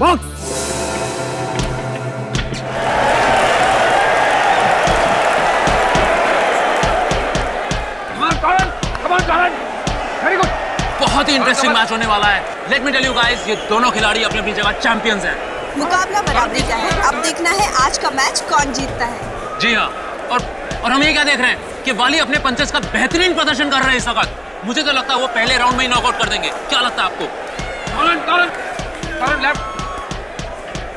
Box. बहुत ही interesting match होने वाला है। Let me tell you guys, ये दोनों खिलाड़ी अपनी अपनी जगह चैंपियंस हैं। मुकाबला बराबरी का है। अब देखना है आज का मैच कौन जीतता है। जी हाँ, और हम ये क्या देख रहे हैं कि वाली अपने पंचेस का बेहतरीन प्रदर्शन कर रहे हैं इस वक्त। मुझे तो लगता है वो पहले राउंड में ही नॉकआउट कर देंगे। क्या लगता है आपको? टॉरन लेफ्ट,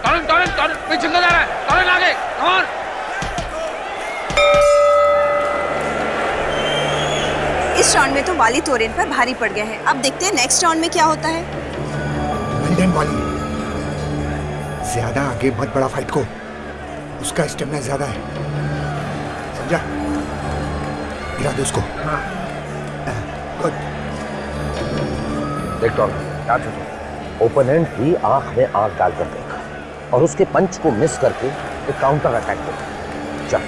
टॉरन पीछे जा रहा है, टॉरन आगे, कम ऑन। इस राउंड में तो वाली टोरेन पर भारी पड़ गए हैं। अब देखते हैं नेक्स्ट राउंड में क्या होता है। लंदन वाली ज्यादा आगे मत बढ़ा फाइट को, उसका स्टेमिना ज्यादा है, समझा? गिरा दे उसको। गुड। देख टॉर्न, ओपोनेंट की आंख में आंख डालकर देखा और उसके पंच को मिस करके एक काउंटर अटैक देखा। चल,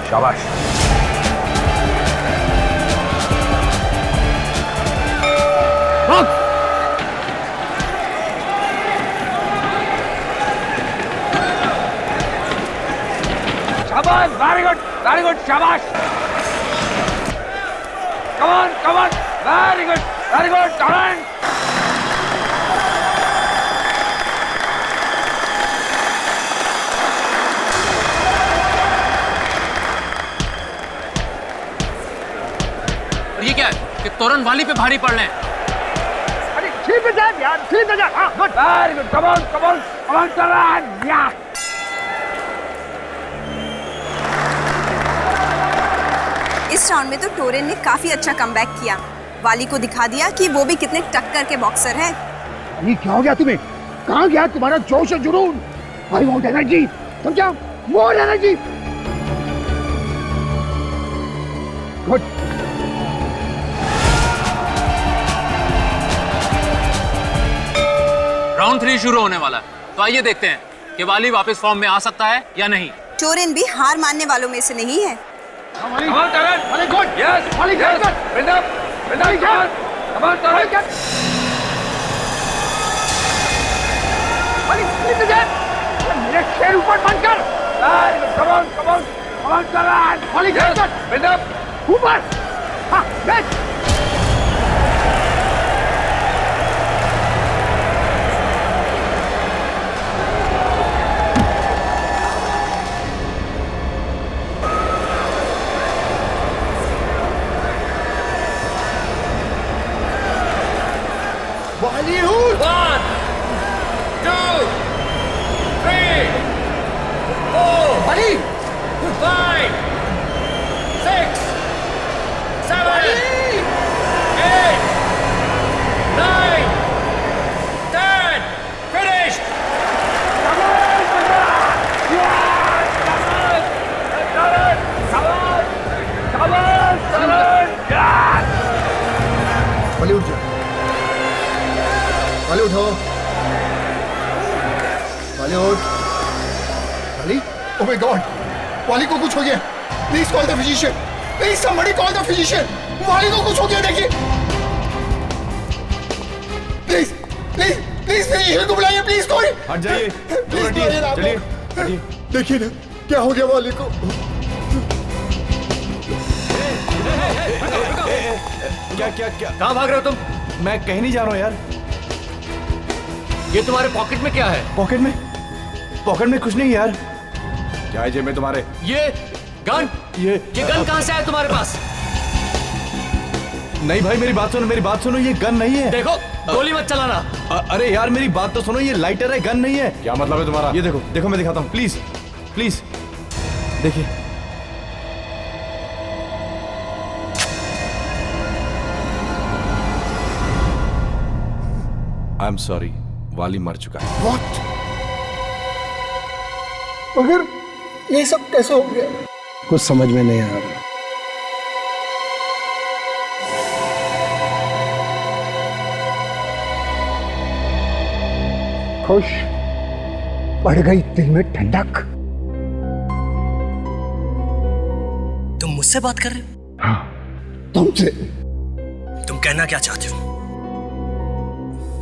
शाबाश। शाबाश, वेरी गुड, शाबाश। कम ऑन, वेरी गुड, टॉरन। ये क्या है कि तोरन वाली पे भारी पड़ रहे हैं? अरे ठीक है यार, ठीक है यार। हाँ, good, very good, come on, टॉरन। या इस राउंड में तो टोरेन ने काफी अच्छा कमबैक किया। वाली को दिखा दिया कि वो भी कितने टक्कर के बॉक्सर हैं। ये क्या हो गया तुम्हें? कहाँ गया तुम्हारा जोश और जुनून? आई वांट एनर्जी, समझा? More energy. गुड। राउंड 3 शुरू होने वाला है, तो आइए देखते हैं कि वाली वापस फॉर्म में आ सकता है या नहीं। टोरेन भी हार मानने वालों में से नहीं है। Come on, Taran. Very good. Yes. Yes. Build up. Come on, Taran. मेरे शेर ऊपर बंद कर। Come on, Taran. Yes. Build up. ऊपर. हाँ, yes. बॉलीवुड। 1, 2, 3, 4, वाली 5, 6, 7, 8, 9, 10. Finished. वाली उठ जा, वाली उठो, वाली उठ, वाली। ओह माय गॉड, वाली को कुछ हो गया। Please call the physician, please somebody call the physician. वाली को कुछ हो गया, देखिए। प्लीज प्लीज प्लीज फिजिशियन को बुलाइए, प्लीज कोई। हट जाइए, प्लीज चलिए, हटिए। देखिए ना क्या हो गया वाली को। क्या कहाँ भाग रहे हो तुम? मैं कहीं नहीं जा रहा हूँ यार। ये तुम्हारे पॉकेट में क्या है? पॉकेट में कुछ नहीं यार। क्या है जेब में तुम्हारे? ये गन। ये गन कहाँ से आया तुम्हारे पास? नहीं भाई, मेरी बात सुनो, ये गन नहीं है। देखो, गोली मत चलाना। अरे यार मेरी बात तो सुनो, ये लाइटर है, गन नहीं है। क्या मतलब है तुम्हारा? ये देखो मैं दिखाता हूँ, प्लीज प्लीज देखिए। आई एम सॉरी, वाली मर चुका है। व्हाट? मगर ये सब कैसे हो गया? कुछ समझ में नहीं आ रहा। खुश बढ़ गई दिल में ठंडक। तुम मुझसे बात कर रहे हो? हाँ, तुमसे। तुम कहना क्या चाहते हो?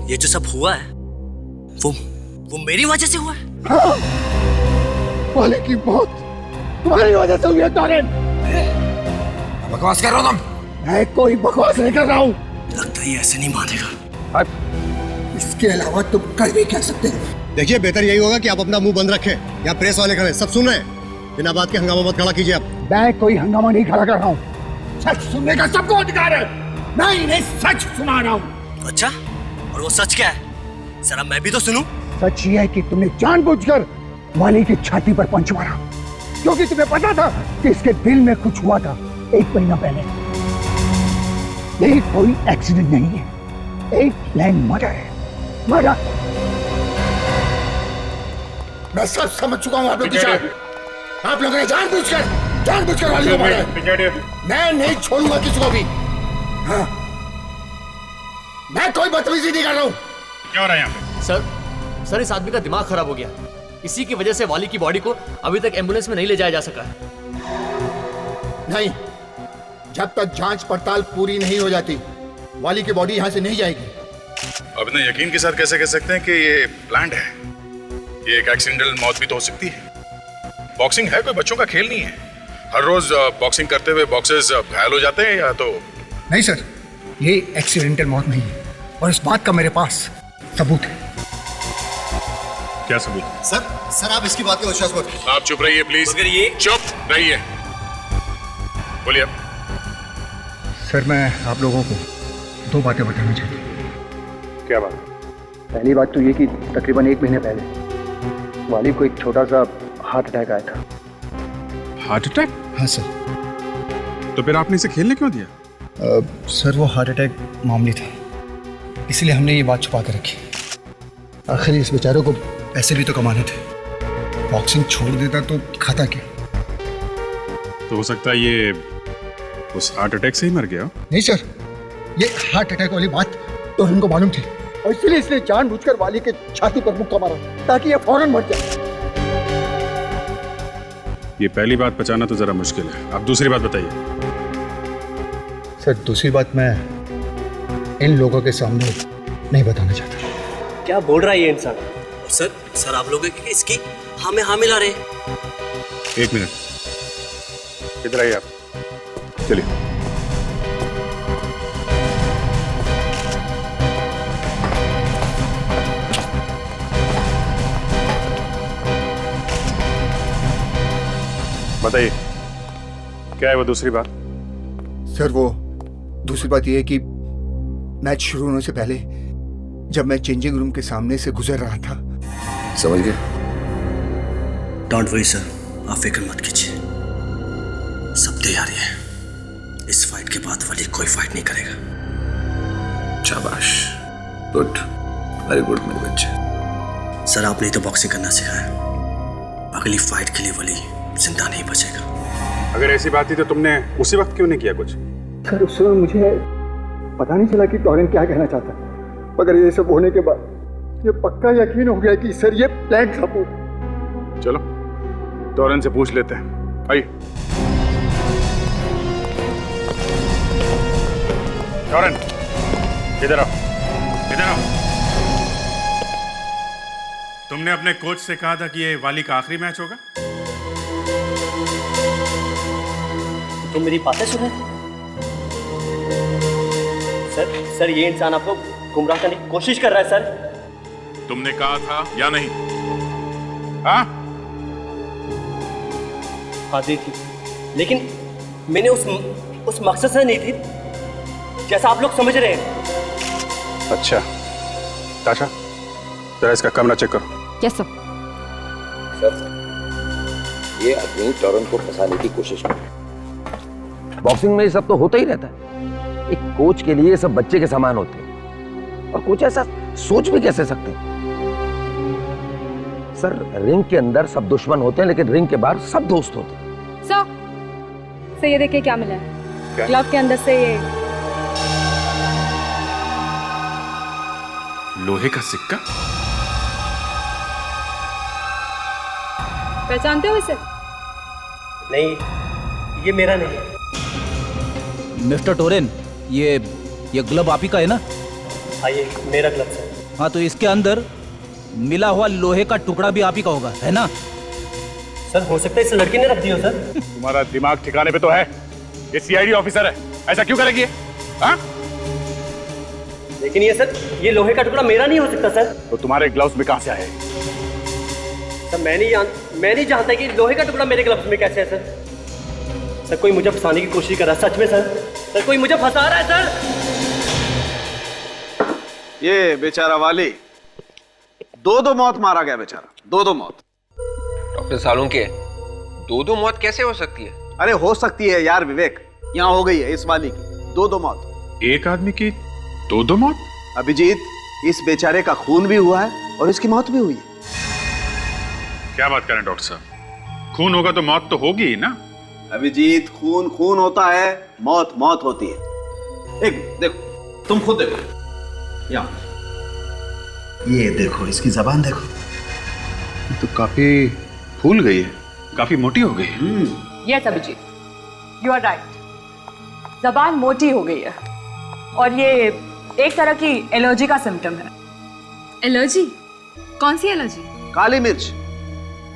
ये जो सब हुआ है वो मेरी वजह से हुआ है? हाँ, वाली की मौत तुम्हारी वजह से हुई है टोरेन। बकवास कर रहा हो तुम? मैं कोई बकवास नहीं कर रहा हूँ। लगता है ये ऐसे नहीं मानेगा। इसके अलावा तुम कर भी कह सकते हो। देखिए, बेहतर यही होगा कि आप अपना मुंह बंद रखें। यहाँ प्रेस वाले खड़े, सब सुन रहे हैं। बिना बात के हंगामा मत खड़ा कीजिए आप। मैं कोई हंगामा नहीं खड़ा कर रहा हूँ। सच सुनने का सबको अधिकार है। मैं इन्हें सच सुना रहा हूँ। अच्छा, और वो सच क्या है? जरा मैं भी तो सुनूं। सच ये है कि तुमने जानबूझकर वाली की छाती पर पंच मारा, क्योंकि तुम्हें पता था कि इसके दिल में कुछ हुआ था 1 महीना पहले। ये कोई एक्सीडेंट नहीं है, एक प्लान मर्डर है। मर्डर। मैं सब समझ चुका हूँ आप लोग की चाल। आप लोगों ने जानबूझकर वाली को मारा है। मैं नहीं छोड़ूंगा किसी को भी। हाँ, मैं कोई बदतमीजी नहीं कर रहा हूँ। क्या हो रहा है यहाँ पे? सर इस आदमी का दिमाग खराब हो गया। इसी की वजह से वाली की बॉडी को अभी तक एम्बुलेंस में नहीं ले जाया जा सका है। नहीं, जब तक जांच पड़ताल पूरी नहीं हो जाती वाली की बॉडी यहाँ से नहीं जाएगी। अब इतने यकीन के साथ कैसे कह सकते हैं कि ये प्लान्ड है? ये एक एक्सीडेंटल मौत भी तो हो सकती है। बॉक्सिंग है कोई बच्चों का खेल नहीं है। हर रोज बॉक्सिंग करते हुए बॉक्सर्स घायल हो जाते हैं या तो। नहीं सर, ये एक्सीडेंटल मौत नहीं है और इस बात का मेरे पास सबूत है। क्या सबूत? सर आप इसकी बात का विश्वास मत कीजिए। आप चुप रहिए प्लीज। मगर ये चुप रहिए। बोलिए। सर मैं आप लोगों को 2 बातें बताना चाहता हूँ। क्या बात? पहली बात तो ये कि तकरीबन 1 महीने पहले वाली को एक छोटा सा हार्ट अटैक आया था। Heart attack? हाँ सर। तो फिर आपने इसे खेलने क्यों दिया? सर वो हार्ट अटैक मामूली था, इसलिए हमने ये बात छुपा कर रखी। आखिर इस बेचारे को पैसे भी तो कमाने थे। बॉक्सिंग छोड़ देता तो खाता क्या? तो हो सकता है ये उस हार्ट अटैक से ही मर गया। नहीं सर, ये हार्ट अटैक वाली बात तो उनको मालूम थी और इसलिए इसने जानबूझकर वाली के छाती पर मुक्का मारा ताकि ये फौरन मर जाए। ये पहली बात बचाना तो जरा मुश्किल है। आप दूसरी बात बताइए। सर दूसरी बात मैं इन लोगों के सामने नहीं बताना चाहता। क्या बोल रहा है ये इंसान? सर आप लोग इसकी हाँ में हाँ मिला रहे हैं। 1 मिनट, इधर आइए आप। चलिए। बताइए क्या है वो दूसरी बात? सर वो दूसरी बात यह है कि मैच शुरू होने से पहले जब मैं चेंजिंग रूम के सामने से गुजर रहा था। समझ गए? डोंट वरी सर, आप फिक्र मत कीजिए, सब तैयारी है। इस फाइट के बाद वाली कोई फाइट नहीं करेगा। शाबाश, गुड, वेरी गुड मेरे बच्चे। सर आपने ही तो बॉक्सिंग करना सिखाया। अगली फाइट के लिए वाली जिंदा नहीं बचेगा। अगर ऐसी बात थी तो तुमने उसी वक्त क्यों नहीं किया कुछ? सर उस समय मुझे पता नहीं चला कि टोरेन क्या कहना चाहता है, मगर ये सब होने के बाद ये पक्का यकीन हो गया कि सर ये प्लान था पूरा। चलो टोरेन से पूछ लेते हैं। आइए। टोरेन इधर आओ, इधर आओ। तुमने अपने कोच से कहा था कि ये वाली का आखिरी मैच होगा। तुम मेरी बातें सुन रहे थे? सर ये इंसान आपको गुमराह करने की कोशिश कर रहा है सर। तुमने कहा था या नहीं? हाँ दी थी, लेकिन मैंने उस मकसद से नहीं थी जैसा आप लोग समझ रहे हैं। अच्छा ताशा, जरा इसका कमरा चेक करो। Yes sir. सर ये आदमी टोरेन को फंसाने की कोशिश कर रहा है। बॉक्सिंग में ये सब तो होता ही रहता है। एक कोच के लिए सब बच्चे के समान होते हैं और कोच ऐसा सोच भी कैसे सकते हैं? सर रिंग के अंदर सब दुश्मन होते हैं लेकिन रिंग के बाहर सब दोस्त होते हैं। सर ये देखिए क्या मिला है। ग्लव के अंदर से ये लोहे का सिक्का। पहचानते हो इसे? नहीं, ये मेरा नहीं है। मिस्टर टोरेन, ये ग्लव आप ही का है ना? हाँ ये मेरा ग्लव्स है। हाँ तो इसके अंदर मिला हुआ लोहे का टुकड़ा भी आप ही का होगा, है ना? सर हो सकता है इस लड़की ने रख दिया सर। तुम्हारा दिमाग ठिकाने पे तो है? ये सीआईडी ऑफिसर है, ऐसा क्यों करेगी? हाँ? लेकिन ये सर, ये लोहे का टुकड़ा मेरा नहीं हो सकता सर। तो तुम्हारे ग्लव्स में कहां से आए? सर मैं नहीं जानता कि लोहे का टुकड़ा मेरे ग्लव्स में कैसे है सर। सर कोई मुझे फंसाने की कोशिश कर रहा है, सच में सर। सर कोई मुझे फंसा रहा है सर। ये बेचारा वाली, दो मौत मारा गया बेचारा, दो मौत। डॉक्टर सालुंके, दो मौत कैसे हो सकती है? अरे हो सकती है यार विवेक, यहाँ हो गई है इस वाली की दो मौत। एक आदमी की दो मौत? अभिजीत, इस बेचारे का खून भी हुआ है और इसकी मौत भी हुई है। क्या बात करें डॉक्टर साहब, खून होगा तो मौत तो होगी ही ना? अभिजीत, खून होता है, मौत होती है। एक देखो, तुम खुद देखो, यहाँ ये देखो, इसकी जबान देखो, तो काफी फूल गई है, काफी मोटी हो गई है। Yes Abhijit, you are right, जबान मोटी हो गई है और ये एक तरह की एलर्जी का सिम्टम है। एलर्जी? कौन सी एलर्जी? काली मिर्च,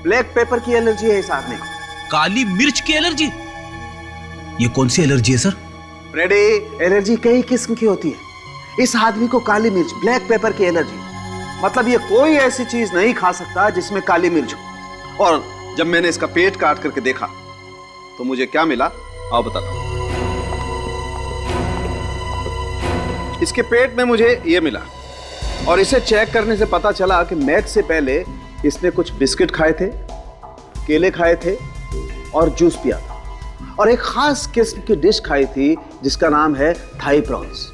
ब्लैक पेपर की एलर्जी है इस आदमी को। काली मिर्च की एलर्जी? ये कौन सी एलर्जी है सर? फ्रेडी, एलर्जी कई किस्म की होती है। इस आदमी को काली मिर्च, ब्लैक पेपर की एलर्जी, मतलब ये कोई ऐसी चीज नहीं खा सकता जिसमें काली मिर्च हो। और जब मैंने इसका पेट काट करके देखा तो मुझे क्या मिला, आओ बताता हूं। इसके पेट में मुझे ये मिला और इसे चेक करने से पता चला कि मैच से पहले इसने कुछ बिस्किट खाए थे, केले खाए थे और जूस पिया था और एक खास किस्म की डिश खाई थी जिसका नाम है थाई प्रॉन्स।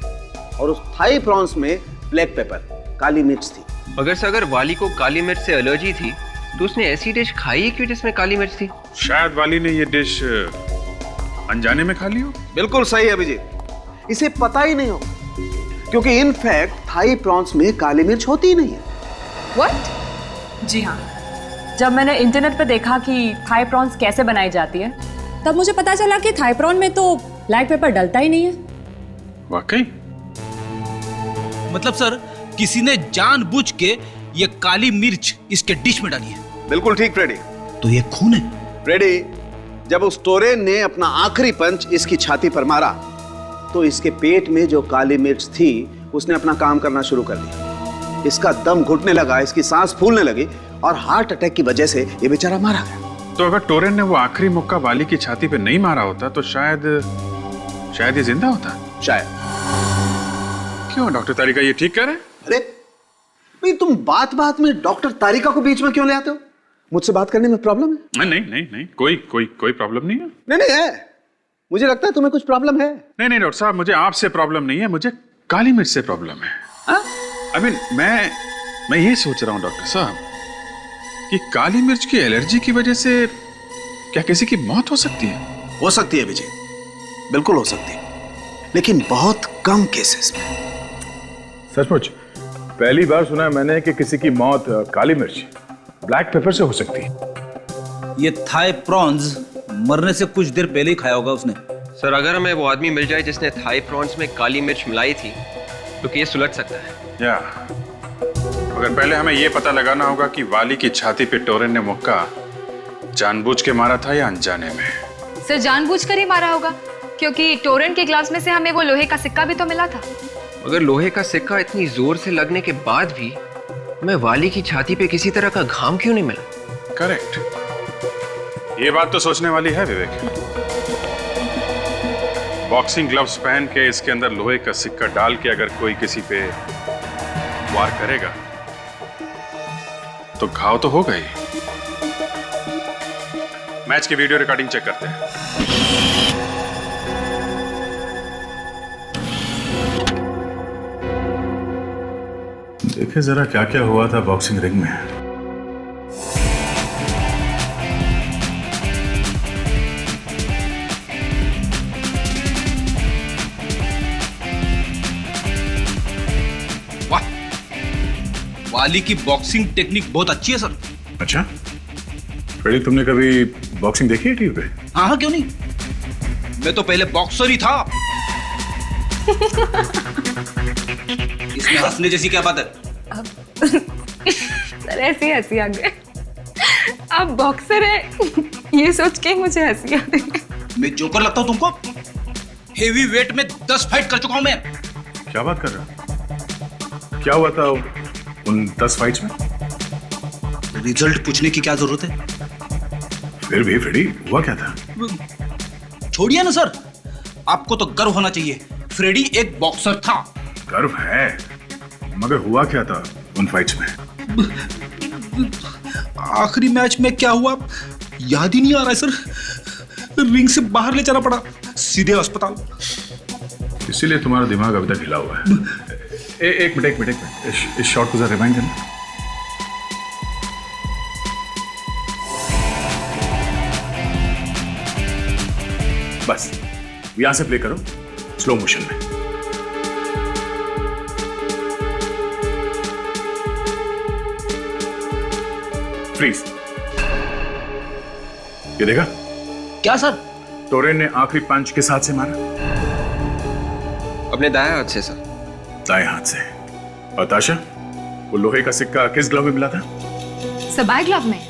और उस थाई प्रॉन्स में ब्लैक पेपर, काली मिर्च थी। अगर वाली को काली मिर्च से एलर्जी थी तो उसने ऐसी डिश खाई है क्यों जिसमें काली मिर्च थी? शायद वाली ने ये डिश अनजाने में खा ली हो। बिल्कुल सही अभिजीत, इसे पता ही नहीं हो, क्योंकि इनफैक्ट थाई प्रॉन्स में काली मिर्च होती ही नहीं है। व्हाट? जी हाँ, जब मैंने इंटरनेट पर देखा कि थाई प्रॉन्स कैसे बनाई जाती है तब मुझे पता चला कि थाई प्रॉन में तो ब्लैक पेपर डलता ही नहीं है। वाकई? मतलब सर किसी ने जानबूझ के ये काली मिर्च इसके डिश में डाली है? बिल्कुल ठीक फ्रेडी। तो ये खून है? फ्रेडी, जब उस टोरेन ने अपना आखिरी पंच इसकी छाती पर मारा तो इसके पेट में जो काली मिर्च थी उसने अपना काम करना शुरू कर दिया। इसका दम घुटने लगा, इसकी सांस फूलने लगी और हार्ट अटैक की वजह से ये बेचारा मारा गया। तो अगर टोरेन ने वो आखिरी मुक्का वाली की छाती पे नहीं मारा होता तो शायद ये जिंदा होता। शायद। क्यों डॉक्टर तारिका ये ठीक कह रहे हैं? अरे भाई, तुम बात में डॉक्टर तारिका को बीच में क्यों ले आते हो? मुझसे बात करने में प्रॉब्लम है? नहीं, कोई प्रॉब्लम नहीं है। नहीं है, मुझे लगता है तुम्हें कुछ प्रॉब्लम है। नहीं डॉक्टर साहब, मुझे आपसे प्रॉब्लम नहीं है, मुझे काली मिर्च से प्रॉब्लम है। आई मीन मैं ये सोच रहा हूँ डॉक्टर साहब कि काली मिर्च की एलर्जी की वजह से क्या किसी की मौत हो सकती है? हो सकती है विजय, बिल्कुल हो सकती है, लेकिन बहुत कम केसेस में। सचमुच पहली बार सुना है मैंने कि किसी की मौत काली मिर्च, ब्लैक पेपर से हो सकती है। ये थाई प्रॉन्स मरने से कुछ देर पहले ही खाया होगा उसने। सर अगर हमें वो आदमी मिल जाए जिसने थाई प्रॉन्स में काली मिर्च मिलाई थी तो केस सुलझ सकता है। या मगर पहले हमें ये पता लगाना होगा कि वाली की छाती पे टोरेन ने मुक्का जानबूझ के मारा था या अनजाने में। सर जानबूझकर ही मारा होगा, क्योंकि टोरेन के ग्लव्स में से हमें वो लोहे का सिक्का भी तो मिला था। मगर लोहे का सिक्का इतनी जोर से लगने के बाद भी हमें वाली की छाती पे किसी तरह का घाव क्यों नहीं मिला? करेक्ट, ये बात तो सोचने वाली है विवेक। बॉक्सिंग ग्लव्स पहन के इसके अंदर लोहे का सिक्का डाल के अगर कोई किसी पे वार करेगा तो घाव तो होगा ही। मैच की वीडियो रिकॉर्डिंग चेक करते हैं। देखे जरा क्या क्या हुआ था बॉक्सिंग रिंग में। वाली की बॉक्सिंग टेक्निक बहुत अच्छी है सर। अच्छा फ्रेडी, तुमने कभी बॉक्सिंग देखी है टीवी पे? हाँ क्यों नहीं, मैं तो पहले बॉक्सर ही था। इसमें हंसने जैसी क्या बात है? सर ऐसी हंसी आ गई। आप बॉक्सर है ये सोच के ही मुझे हंसी आ रही है। मैं जोकर लगता हूँ तुमको? हेवी वेट में 10 फाइट कर चुका हूँ मैं। क्या बात कर रहा है? क्या हुआ था उन 10 फाइट्स में? रिजल्ट पूछने की क्या जरूरत है? फिर भी फ्रेडी, हुआ क्या था? छोड़िए ना सर, आपको तो गर्व होना चाहिए। फ्रेडी एक बॉक्सर था। गर्व है, मगर हुआ क्या था उन फाइट्स में? आखिरी मैच में क्या हुआ याद ही नहीं आ रहा है सर। रिंग से बाहर ले जाना पड़ा, सीधे अस्पताल। इसीलिए तुम्हारा दिमाग अभी तक हिला हुआ है। एक मिनट, इस शॉट को जरा रिवाइंड करना। बस यहां से प्ले करो स्लो मोशन में। फ्रीज। ये देखा? क्या सर? टोरेन ने आखिरी पंच किस हाथ से मारा? अपने दाएं हाथ से सर। दाएं हाथ से। और ताशा, वो लोहे का सिक्का किस ग्लव में मिला था? सबाई ग्लव में।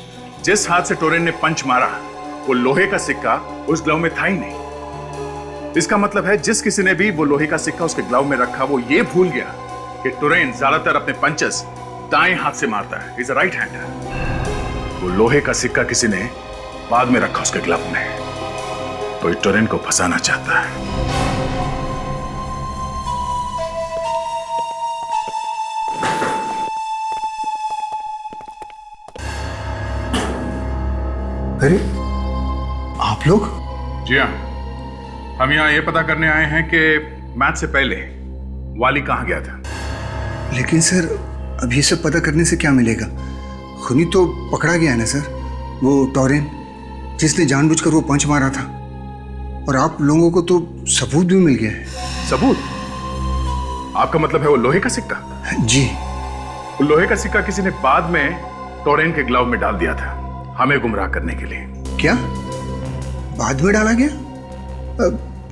जिस हाथ से टोरेन ने पंच मारा वो लोहे का सिक्का उस ग्लव में था ही नहीं। इसका मतलब है जिस किसी ने भी वो लोहे का सिक्का उसके ग्लव में रखा वो ये भूल गया कि टोरेन ज्यादातर अपने पंचेस दाएं हाथ से मारता है। Is a right hander. वो लोहे का सिक्का किसी ने बाद में रखा उसके ग्लव में। कोई टोरेन को फंसाना चाहता है। अरे आप लोग? जी हाँ, हम यहाँ ये पता करने आए हैं कि मैच से पहले वाली कहाँ गया था। लेकिन सर अब ये सब पता करने से क्या मिलेगा? खूनी तो पकड़ा गया है ना सर, वो टोरेन जिसने जानबूझकर वो पंच मारा था। और आप लोगों को तो सबूत भी मिल गया है। सबूत? आपका मतलब है वो लोहे का सिक्का? जी। वो लोहे का सिक्का किसी ने बाद में टोरेन के ग्लव में डाल दिया था हमें गुमराह करने के लिए। क्या बाद में डाला गया?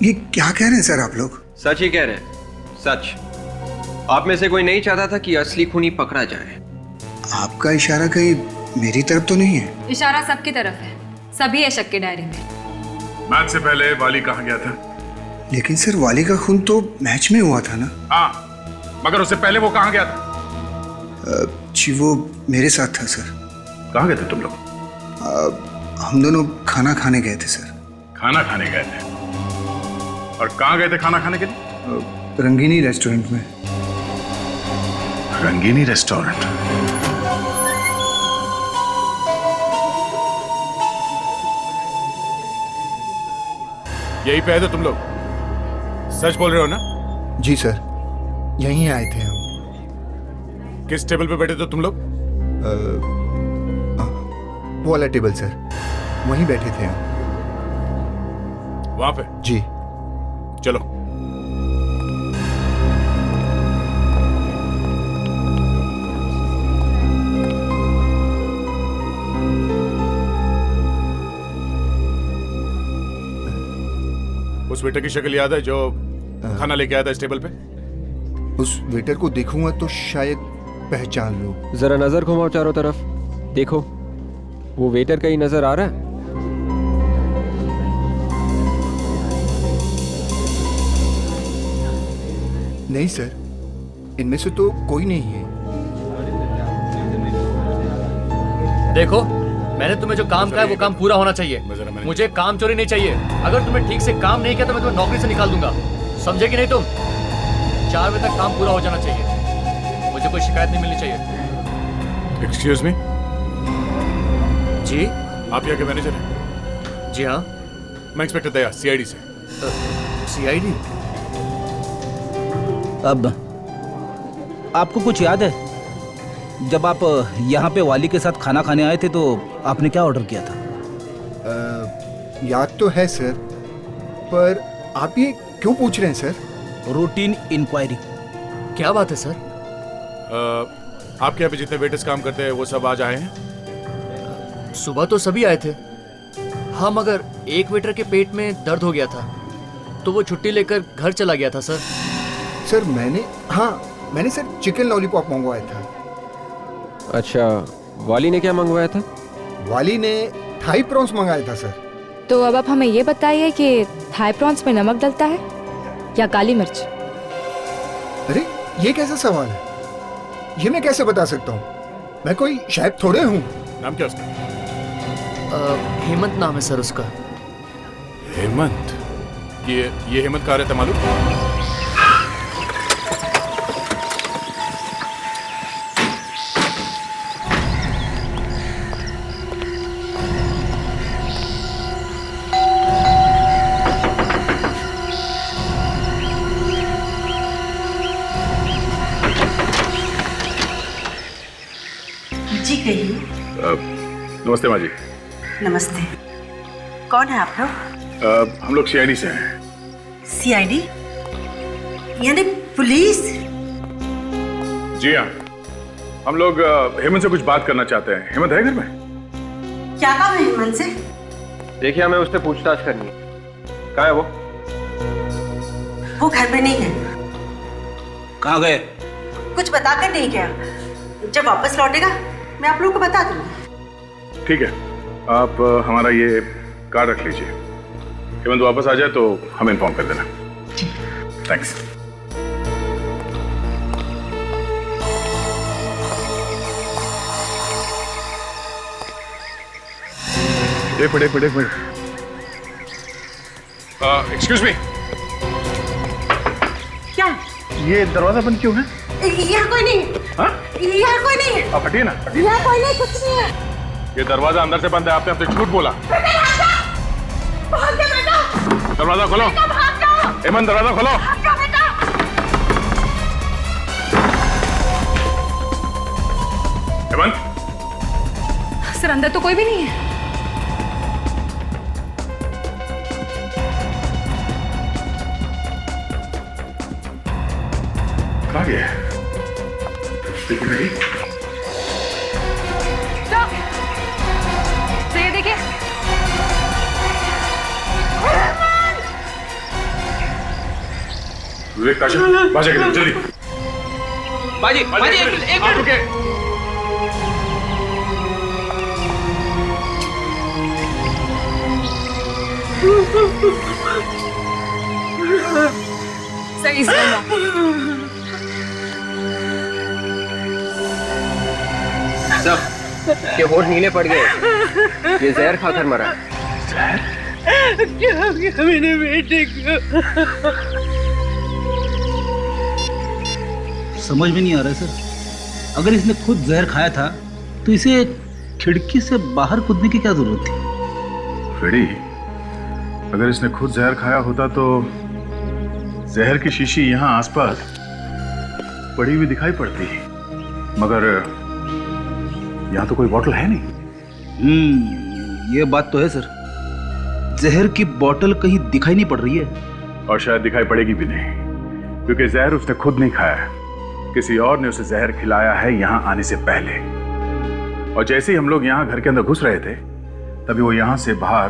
ये क्या कह रहे हैं सर आप लोग? सच ही कह रहे हैं, सच। आप में से कोई नहीं चाहता था कि असली खूनी पकड़ा जाए। आपका इशारा कहीं मेरी तरफ तो नहीं है? इशारा सबकी तरफ है, सभी है शक के दायरे में। मैच से पहले वाली कहाँ गया था? लेकिन सर वाली का खून तो मैच में हुआ था ना? हाँ, मगर उससे पहले वो कहाँ गया था? जी वो मेरे साथ था सर। कहाँ गए थे तुम लोग? हम दोनों खाना खाने गए थे सर। खाना खाने गए थे? और कहाँ गए थे खाना खाने के लिए? रंगीनी रेस्टोरेंट में। रंगीनी रेस्टोरेंट? यही पे है तो तुम लोग सच बोल रहे हो ना? जी सर, यहीं आए थे हम। किस टेबल पे बैठे थे तुम लोग? वो वाला टेबल सर, वहीं बैठे थे हम। वहां पे? जी। चलो। उस वेटर की शक्ल याद है जो खाना लेके आया था इस टेबल पे? उस वेटर को देखूंगा तो शायद पहचान लूं। जरा नजर घुमाओ चारों तरफ, देखो वो वेटर कहीं नजर आ रहा है? नहीं सर, इनमें से तो कोई नहीं है। देखो, मैंने तुम्हें जो काम कहा है वो काम पूरा होना चाहिए। मुझे काम चोरी नहीं चाहिए। अगर तुमने ठीक से काम नहीं किया तो मैं तुम्हें नौकरी से निकाल दूंगा, समझे कि नहीं तुम? 4 बजे तक काम पूरा हो जाना चाहिए। मुझे कोई शिकायत नहीं मिलनी चाहिए। Excuse me? जी? आप यहाँ के मैनेजर हैं? जी हाँ। मैं इंस्पेक्टर दया, सीआईडी से। सीआईडी? अब आपको कुछ याद है जब आप यहाँ पे वाली के साथ खाना खाने आए थे तो आपने क्या ऑर्डर किया था? याद तो है सर, पर आप ये क्यों पूछ रहे हैं सर? Routine inquiry. क्या बात है सर? आपके यहाँ पे जितने वेटर्स काम करते हैं वो सब आज आए हैं? सुबह तो सभी आए थे हाँ, मगर एक वेटर के पेट में दर्द हो गया था तो वो छुट्टी लेकर घर चला गया था सर। सर मैंने सर चिकन लॉलीपॉप मंगवाया था। अच्छा, वाली ने क्या मंगवाया था? वाली ने थाई प्रॉन्स मंगाया था सर। तो अब आप हमें ये बताइए कि थाई प्रॉन्स में नमक डलता है या काली मिर्च? अरे ये कैसा सवाल है, ये मैं कैसे बता सकता हूँ? मैं कोई शेफ थोड़े हूँ। नाम क्या उसका? हेमंत नाम है सर उसका। हेमंत? ये हेमंत कहाँ रहता मालूम? जी कहिए। नमस्ते माँ जी। नमस्ते। कौन है आप लोग? हम लोग सीआईडी से हैं। सीआईडी यानी पुलिस? जी हाँ, हम लोग हेमंत से कुछ बात करना चाहते हैं। हेमंत है घर में? क्या काम है हेमंत से? देखिए, हमें उससे पूछताछ करनी है। कहाँ है वो? वो घर में नहीं है। कहाँ गए? कुछ बताकर नहीं गया। जब वापस लौटेगा मैं आप लोगों को बता दूंगी। ठीक है, आप हमारा ये कार्ड रख लीजिए। हेमंत वापस आ जाए तो हमें इन्फॉर्म कर देना। थैंक्स। एक मिनट। Excuse me. क्या? ये दरवाजा बंद क्यों है? यहाँ कोई नहीं। हाँ? यहाँ कोई नहीं। आप हटिए ना। यहाँ कोई नहीं, कुछ नहीं है। ये दरवाजा अंदर से बंद है, आपने अब तक झूठ बोला। भाग जा बेटा। दरवाजा खोलो। भाग जाओ। हेमंत दरवाजा खोलो। भाग जाओ बेटा। हेमंत। सर अंदर तो कोई भी नहीं है। कहाँ गया है? तो ये देखिए। विवेक, काशिफ, बाजा के लिए जल्दी। बाजी, एक मिनट रुके। सर इस सब के होठ नीले पड़ गए। ये जहर खाकर मरा। क्या किया मेरे बेटे को? समझ में नहीं आ रहा है सर। अगर इसने खुद जहर खाया था तो इसे खिड़की से बाहर कूदने की क्या जरूरत थी? फ्रेडी, अगर इसने खुद जहर खाया होता तो जहर की शीशी यहाँ आसपास पड़ी हुई दिखाई पड़ती, मगर यहाँ तो कोई बोतल है नहीं। ये बात तो है सर। जहर की बोतल कहीं दिखाई नहीं पड़ रही है। और शायद दिखाई पड़ेगी भी नहीं, क्योंकि जहर उसने खुद नहीं खाया, किसी और ने उसे जहर खिलाया है यहाँ आने से पहले। और जैसे ही हम लोग यहाँ घर के अंदर घुस रहे थे, तभी वो यहाँ से बाहर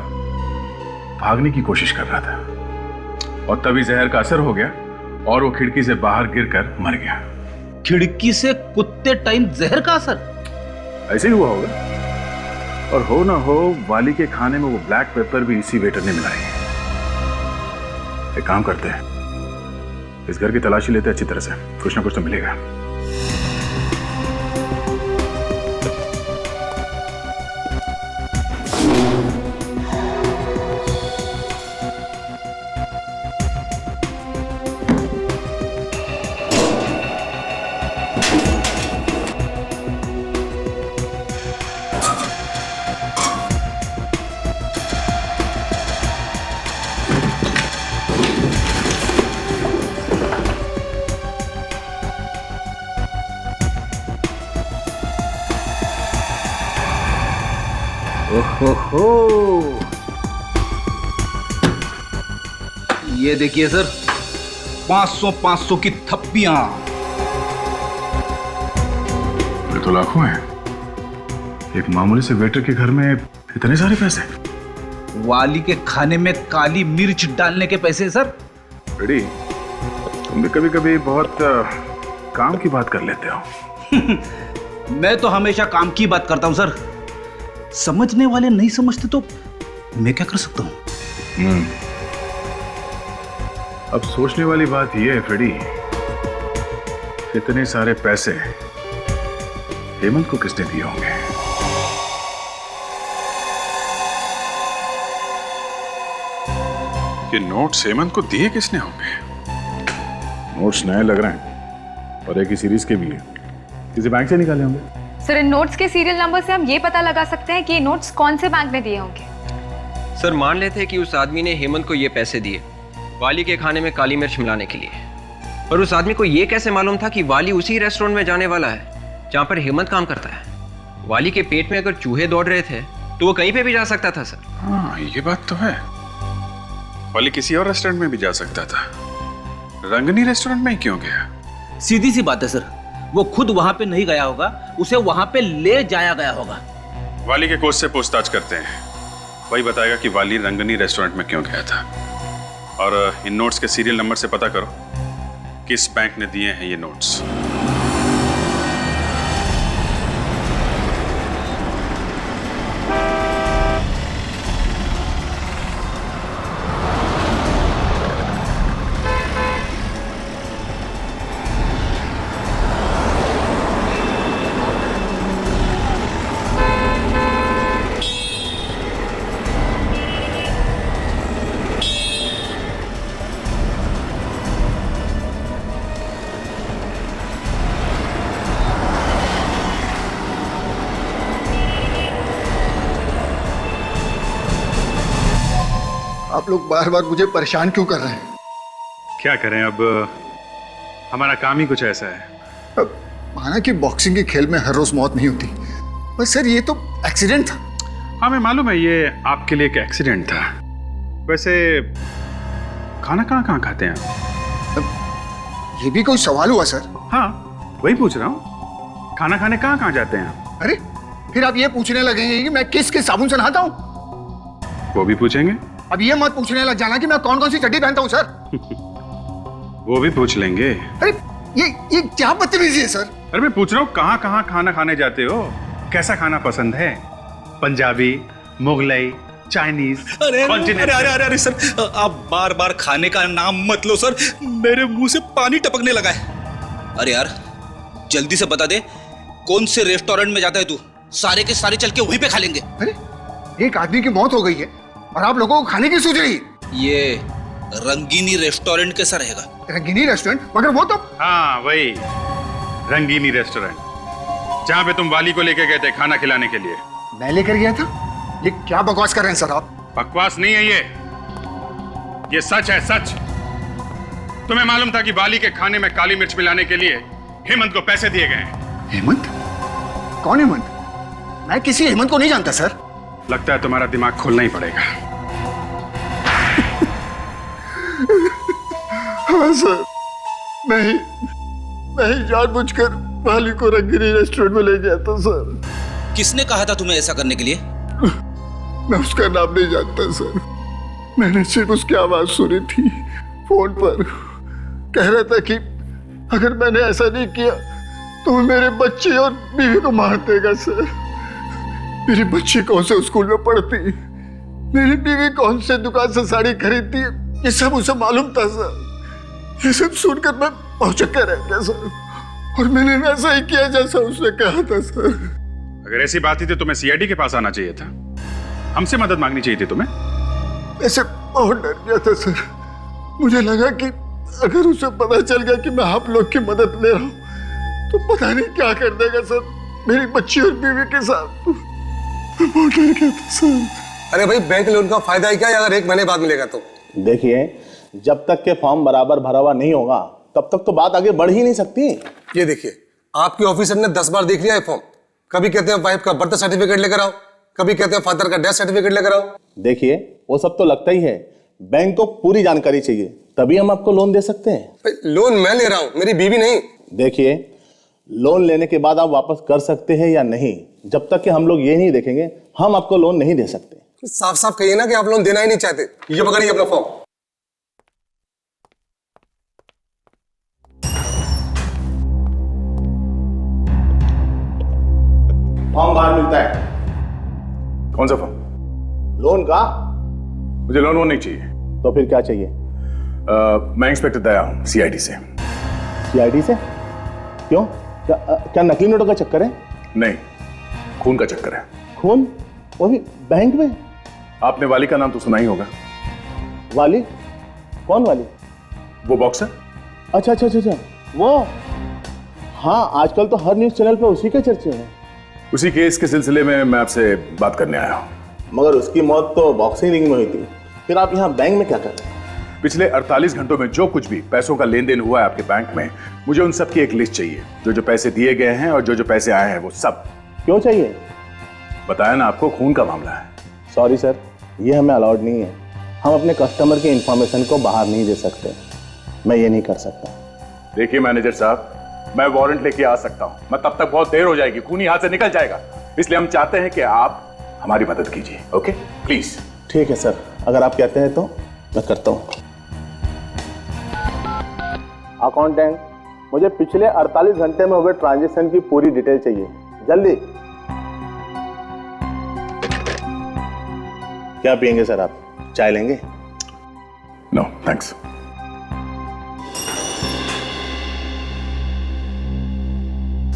भागने की कोशिश कर रहा था, और तभी जहर का असर हो गया और वो खिड़की से बाहर गिरकर मर गया। खिड़की से कूदते टाइम जहर का असर? ऐसे ही हुआ होगा। और हो ना हो वाली के खाने में वो ब्लैक पेपर भी इसी वेटर ने मिलाई है। एक काम करते हैं, इस घर की तलाशी लेते हैं अच्छी तरह से, कुछ ना कुछ तो मिलेगा। ओहो, ये देखिए सर, 500 की थप्पियां। ये तो लाखों हैं। एक मामूली से वेटर के घर में इतने सारे पैसे। वाली के खाने में काली मिर्च डालने के पैसे सर। रेडी, तुम भी कभी कभी बहुत काम की बात कर लेते हो। मैं तो हमेशा काम की बात करता हूं सर। समझने वाले नहीं समझते तो मैं क्या कर सकता हूं? अब सोचने वाली बात यह है फ्रेडी, इतने सारे पैसे हेमंत को किसने दिए होंगे? ये नोट्स हेमंत को दिए किसने होंगे? नोट्स नए लग रहे हैं और एक ही सीरीज के भी है, किसी बैंक से निकाले होंगे। सर इन नोट्स के सीरियल नंबर से हम ये पता लगा सकते हैं कि ये नोट्स कौन से बैंक ने दिए होंगे। सर मान लेते हैं कि उस आदमी ने हेमंत को ये पैसे दिए वाली के खाने में काली मिर्च मिलाने के लिए, पर उस आदमी को ये कैसे मालूम था कि वाली उसी रेस्टोरेंट में जाने वाला है जहाँ पर हेमंत काम करता है? वाली के पेट में अगर चूहे दौड़ रहे थे तो वो कहीं पे भी जा सकता था सर। हाँ ये बात तो है, वाली किसी और रेस्टोरेंट में भी जा सकता था, रंगनी रेस्टोरेंट में ही क्यों गया? सीधी सी बात है सर, वो खुद वहां पे नहीं गया होगा, उसे वहां पे ले जाया गया होगा। वाली के कोच से पूछताछ करते हैं, वही बताएगा कि वाली रंगनी रेस्टोरेंट में क्यों गया था। और इन नोट्स के सीरियल नंबर से पता करो किस बैंक ने दिए हैं ये नोट्स। आप लोग बार बार मुझे परेशान क्यों कर रहे हैं? क्या करें, अब हमारा काम ही कुछ ऐसा है। माना कि बॉक्सिंग के खेल में हर रोज मौत नहीं होती, पर सर ये तो एक्सीडेंट था। हाँ मैं मालूम है ये आपके लिए एक एक्सीडेंट था। वैसे खाना कहाँ खाते हैं आप? ये भी कोई सवाल हुआ सर? हाँ वही पूछ रहा हूँ, खाना खाने कहाँ जाते हैं आप? अरे फिर आप ये पूछने लगेंगे कि मैं किस साबुन से नहाता हूँ? वो भी पूछेंगे। अब ये मत पूछने लग जाना कि मैं कौन कौन सी चड्डी पहनता हूँ सर। वो भी पूछ लेंगे। अरे ये क्या बदतमीजी है सर? अरे मैं पूछ रहा हूँ कहाँ खाना खाने जाते हो, कैसा खाना पसंद है? पंजाबी, मुगलई, चाइनीज? अरे अरे सर, आप बार बार खाने का नाम मत लो सर, मेरे मुंह से पानी टपकने लगा है। अरे यार जल्दी से बता दे कौन से रेस्टोरेंट में जाता है तू, सारे के सारे चल के वहीं पे खा लेंगे। अरे एक आदमी की मौत हो गई है और आप लोगों को खाने की सूझ रही है। ये रंगीनी रेस्टोरेंट कैसा रहेगा? रंगीनी रेस्टोरेंट? मगर वो तो हाँ वही रंगीनी रेस्टोरेंट जहाँ पे तुम वाली को लेके गए थे खाना खिलाने के लिए। मैं लेकर गया था? ये क्या बकवास कर रहे हैं सर आप? बकवास नहीं है ये सच है, सच। तुम्हें मालूम था कि वाली के खाने में काली मिर्च मिलाने के लिए हेमंत को पैसे दिए गए हैं। हेमंत? कौन हेमंत? मैं किसी हेमंत को नहीं जानता सर। लगता है तुम्हारा दिमाग खोलना ही पड़ेगा। हाँ सर, मैं ही जानबूझकर वाली को रंगीनी रेस्टोरेंट में ले गया था सर। किसने कहा था तुम्हें ऐसा करने के लिए? मैं उसका नाम नहीं जानता सर, मैंने सिर्फ उसकी आवाज सुनी थी फोन पर। कह रहा था कि अगर मैंने ऐसा नहीं किया तो वो मेरे बच्चे और बीवी को मार देगा सर। मेरी बच्ची कौन से स्कूल में पढ़ती, मेरी बीवी कौन से दुकान से साड़ी खरीदती है, ये सब उसे मालूम था सर। ये सब सुनकर मैं भौचक्का रह गया सर, और मैंने वैसा ही किया जैसा उसने कहा था सर। अगर ऐसी बात थी तो तुम्हें सीआईडी के पास आना चाहिए था, हमसे मदद मांगनी चाहिए थी तुम्हें। ऐसे बहुत डर गया था सर, मुझे लगा कि अगर उसे पता चल गया कि मैं आप लोग की मदद ले रहा हूँ तो पता नहीं क्या कर देगा सर मेरी बच्ची और बीवी के साथ। बहुत डर गया था सर। अरे भाई बैंक लोन का फायदा ही क्या अगर 1 महीने बाद मिलेगा तो? देखिए जब तक के फॉर्म बराबर भरा हुआ नहीं होगा तब तक तो बात आगे बढ़ ही नहीं सकती। ये देखिए आपके ऑफिसर ने 10 बार देख लिया है फॉर्म। कभी कहते हैं वाइफ का बर्थ सर्टिफिकेट लेकर आओ, कभी कहते हैं फादर का डेथ सर्टिफिकेट लेकर आओ। देखिए वो सब तो लगता ही है, बैंक को पूरी जानकारी चाहिए तभी हम आपको लोन दे सकते हैं। लोन मैं ले रहा हूं, मेरी बीवी नहीं। देखिए लोन लेने के बाद आप वापस कर सकते हैं या नहीं, जब तक कि हम लोग ये नहीं देखेंगे हम आपको लोन नहीं दे सकते। साफ साफ कहिए ना कि आप लोन देना ही नहीं चाहते। ये पकड़िए अपना फॉर्म। फॉर्म बाहर मिलता है। कौन सा फॉर्म? लोन का? मुझे लोन वोन नहीं चाहिए। तो फिर क्या चाहिए? मैं इंस्पेक्टर दया हूँ, सीआईडी से। सीआईडी से? क्यों? क्या नकली नोटों का चक्कर है? नहीं, खून का चक्कर है। खून? वो भी बैंक में? आपने वाली का नाम तो सुना ही होगा। वाली? कौन वाली? वो बॉक्सर। अच्छा अच्छा अच्छा, वो। हाँ, आजकल तो हर न्यूज चैनल पे उसी के चर्चे हैं। उसी केस के सिलसिले में मैं आपसे बात करने आया हूँ। मगर उसकी मौत तो बॉक्सिंग रिंग में हुई थी, फिर आप यहाँ बैंक में क्या कर रहे हैं? पिछले 48 घंटों में जो कुछ भी पैसों का लेन देन हुआ है आपके बैंक में, मुझे उन सब की एक लिस्ट चाहिए। जो पैसे दिए गए हैं और जो पैसे आए हैं वो सब। क्यों चाहिए? बताया ना आपको, खून का मामला है। सॉरी सर, ये हमें अलाउड नहीं है। हम अपने कस्टमर की इंफॉर्मेशन को बाहर नहीं दे सकते। मैं ये नहीं कर सकता। देखिए मैनेजर साहब, मैं वारंट लेके आ सकता हूँ, मैं तब तक बहुत देर हो जाएगी, खूनी हाथ से निकल जाएगा। इसलिए हम चाहते हैं कि आप हमारी मदद कीजिए। Okay please. ठीक है सर, अगर आप कहते हैं तो मैं करता हूँ। अकाउंटेंट, मुझे पिछले 48 घंटे में हुए ट्रांजैक्शन की पूरी डिटेल चाहिए, जल्दी। क्या पियेंगे सर आप? चाय लेंगे? No thanks.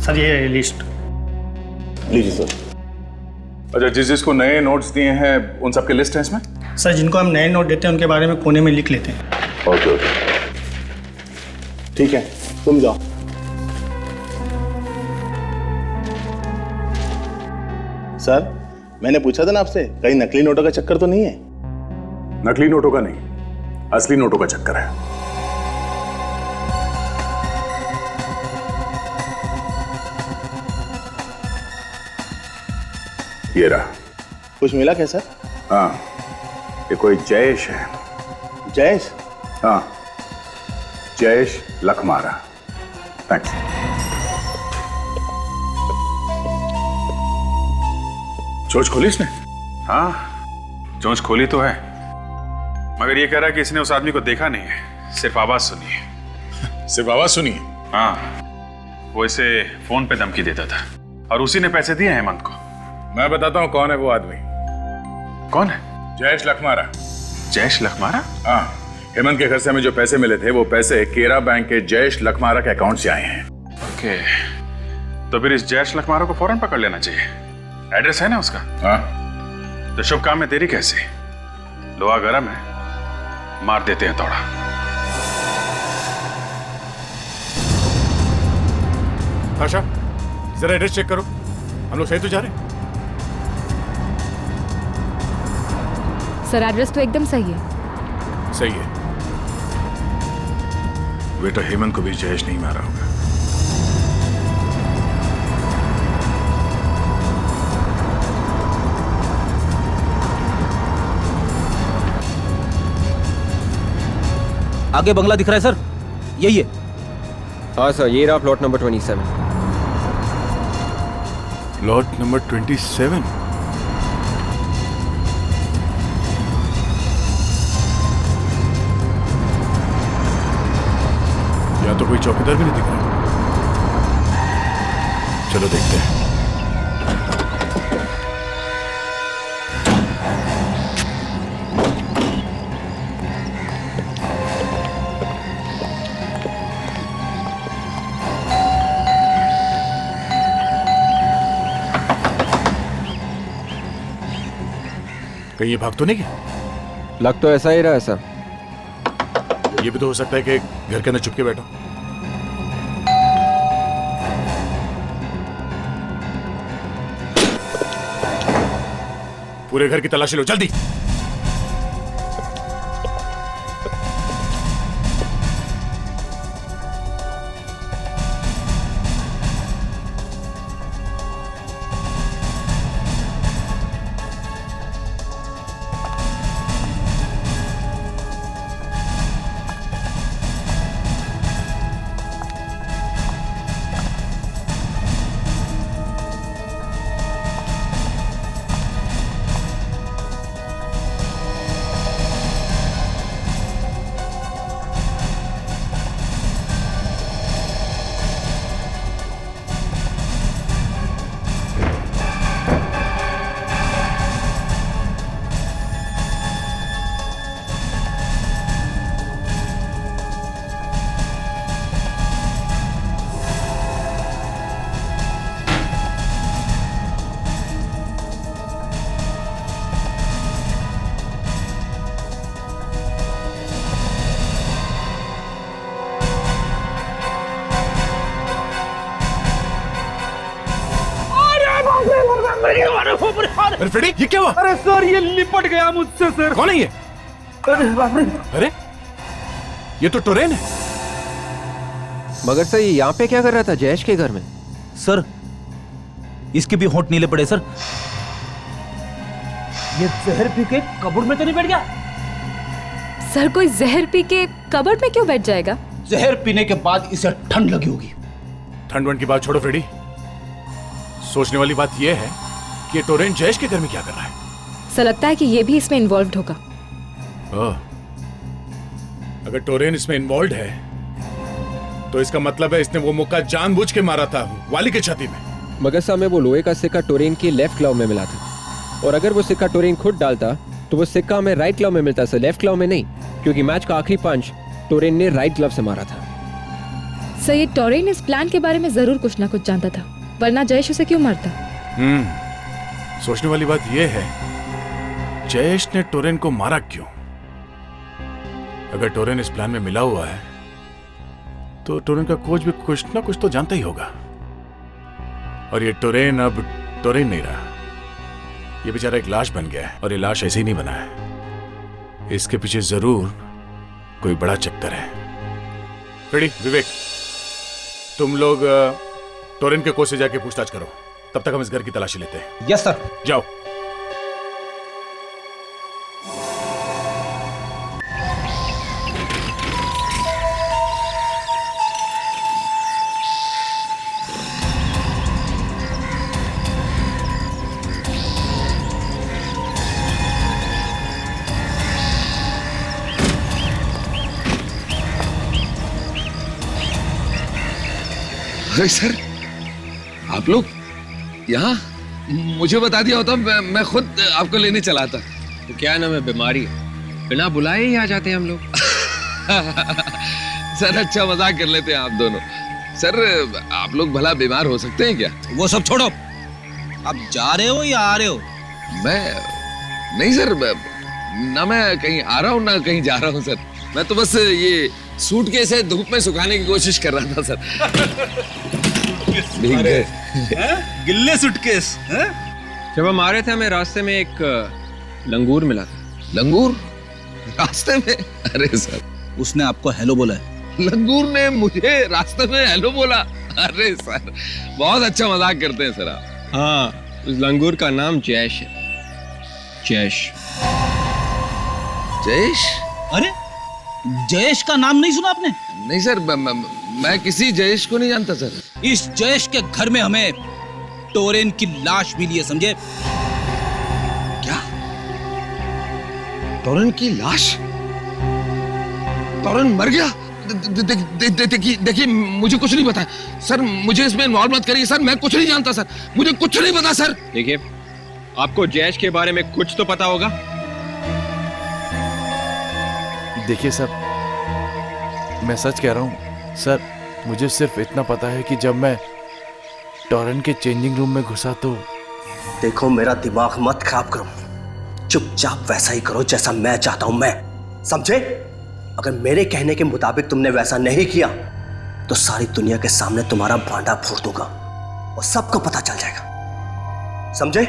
सर ये लिस्ट लीजिए सर। अच्छा, जिसको नए नोट्स दिए हैं उन सबके लिस्ट है इसमें? सर जिनको हम नए नोट देते हैं उनके बारे में कोने में लिख लेते हैं। ओके ओके, ठीक है, तुम जाओ। सर, मैंने पूछा था ना आपसे, कहीं नकली नोटों का चक्कर तो नहीं है? नकली नोटों का नहीं, असली नोटों का चक्कर है। ये रहा। कुछ मिला क्या सर? हाँ, ये कोई जयेश है। जयेश? हाँ, जयेश लखमारा। थैंक्स। चोंच खोली इसने? हाँ, चोंच खोली तो है, मगर ये कह रहा है कि इसने उस आदमी को देखा नहीं है, सिर्फ आवाज सुनी है। सिर्फ आवाज सुनी है? हाँ, वो इसे फोन पे धमकी देता था और उसी ने पैसे दिए हेमंत को। मैं बताता हूँ कौन है वो आदमी। कौन है? जयेश लखमारा। जयेश लखमारा? हाँ, हेमंत के घर से हमें जो पैसे मिले थे वो पैसे केरा बैंक के जयेश लखमारा के अकाउंट से आए हैं। ओके, तो फिर इस जयेश लखमारा को फौरन पकड़ लेना चाहिए। एड्रेस है ना उसका? हाँ। तो शुभ काम में देरी कैसे? लोहा गरम है, मार देते हैं थोड़ा। आशा, जरा एड्रेस चेक करो, हम लोग सही तो जा रहे हैं? सर एड्रेस तो एकदम सही है। सही है। बेटा हेमंत को भी जयेश नहीं मारा होगा। आगे बंगला दिख रहा है सर, यही है। हाँ सर, ये रहा प्लॉट नंबर 27। Plot number 27? यहाँ तो कोई चौकीदार भी नहीं दिख रहा। चलो देखते हैं। कहीं ये भाग तो नहीं गया? लग तो ऐसा ही रहा है सर। ये भी तो हो सकता है कि घर के अंदर छुप के बैठा। पूरे घर की तलाशी लो जल्दी। अरे फ्रेडी, ये क्या हुआ? अरे सर, ये लिपट गया मुझसे सर। कौन है ये? अरे बाप रे। अरे ये तो टोरेन है। मगर सर ये यहाँ पे क्या कर रहा था जयेश के घर में? सर इसके भी होंठ नीले पड़े सर। ये जहर पी के कबर्ड में तो नहीं बैठ गया? सर कोई जहर पी के कबर्ड में क्यों बैठ जाएगा? जहर पीने के बाद इसे ठंड लगी होगी। ठंड वंड की बात छोड़ो फ्रेडी, सोचने वाली बात यह है कि ये टोरेन जयेश के घर में क्या कर रहा है? सर लगता है कि ये भी इसमें इन्वॉल्व होगा। ओह, अगर टोरेन इसमें इन्वॉल्व है तो इसका मतलब है इसने वो मुक्का जानबूझ के मारा था वाली की छाती में। मगर साहब में वो लोहे का सिक्का टोरेन के लेफ्ट क्लाव में मिला था, और अगर वो सिक्का टोरेन खुद डालता तो वो सिक्का हमें राइट क्लाव में मिलता सर, लेफ्ट क्लाव में नहीं, क्योंकि मैच का आखिरी पंच टोरेन ने राइट ग्लव से मारा था। सर ये टोरेन इस प्लान के बारे में जरूर कुछ ना कुछ जानता था, वरना जयेश उसे क्यों मारता? सोचने वाली बात यह है जयेश ने टोरेन को मारा क्यों? अगर टोरेन इस प्लान में मिला हुआ है तो टोरेन का कोच भी कुछ ना कुछ तो जानता ही होगा, और ये टोरेन अब टोरेन नहीं रहा, ये बेचारा एक लाश बन गया है, और ये लाश ऐसे ही नहीं बना है, इसके पीछे जरूर कोई बड़ा चक्कर है। फ्रेडी, विवेक, तुम लोग टोरेन के कोच से जाके पूछताछ करो, तब तक हम इस घर की तलाशी लेते हैं। Yes sir. जाओ। अरे सर, आप लोग यहाँ? मुझे बता दिया होता मैं खुद आपको लेने चला था। तो क्या नाम है, बीमारी बिना बुलाए ही आ जाते हैं हम लोग। सर अच्छा मजाक कर लेते हैं आप दोनों। सर आप लोग भला बीमार हो सकते हैं क्या? वो सब छोड़ो, आप जा रहे हो या आ रहे हो? मैं नहीं सर, ना मैं कहीं आ रहा हूँ ना कहीं जा रहा हूँ सर, मैं तो बस ये सूटकेस से धूप में सुखाने की कोशिश कर रहा था सर। गिल्ले सूटकेस? जब हम आ रहे थे हमें रास्ते में एक लंगूर मिला था। लंगूर रास्ते में? अरे सर, उसने आपको हेलो बोला है? लंगूर ने मुझे रास्ते में हेलो बोला? अरे सर बहुत अच्छा मजाक करते हैं सर आप। हाँ, उस लंगूर का नाम जयेश है। जयेश। जयेश? अरे जयेश का नाम नहीं सुना आपने? नहीं सर, मैं किसी जयेश को नहीं जानता सर। इस जयेश के घर में हमें टोरेन की लाश मिली है, समझे? क्या? टोरेन की लाश? टोरेन मर गया? देखिए मुझे कुछ नहीं पता सर, मुझे इसमें इन्वॉल्व मत करिए सर, मैं कुछ नहीं जानता सर, मुझे कुछ नहीं पता सर। देखिए आपको जयेश के बारे में कुछ तो पता होगा। देखिए सर, मैं सच कह रहा हूँ सर, मुझे सिर्फ इतना पता है कि जब मैं टोरेन के चेंजिंग रूम में घुसा तो। देखो मेरा दिमाग मत खराब करो, चुपचाप वैसा ही करो जैसा मैं चाहता हूं, मैं, समझे? अगर मेरे कहने के मुताबिक तुमने वैसा नहीं किया तो सारी दुनिया के सामने तुम्हारा भांडा फोड़ दूंगा और सबको पता चल जाएगा, समझे?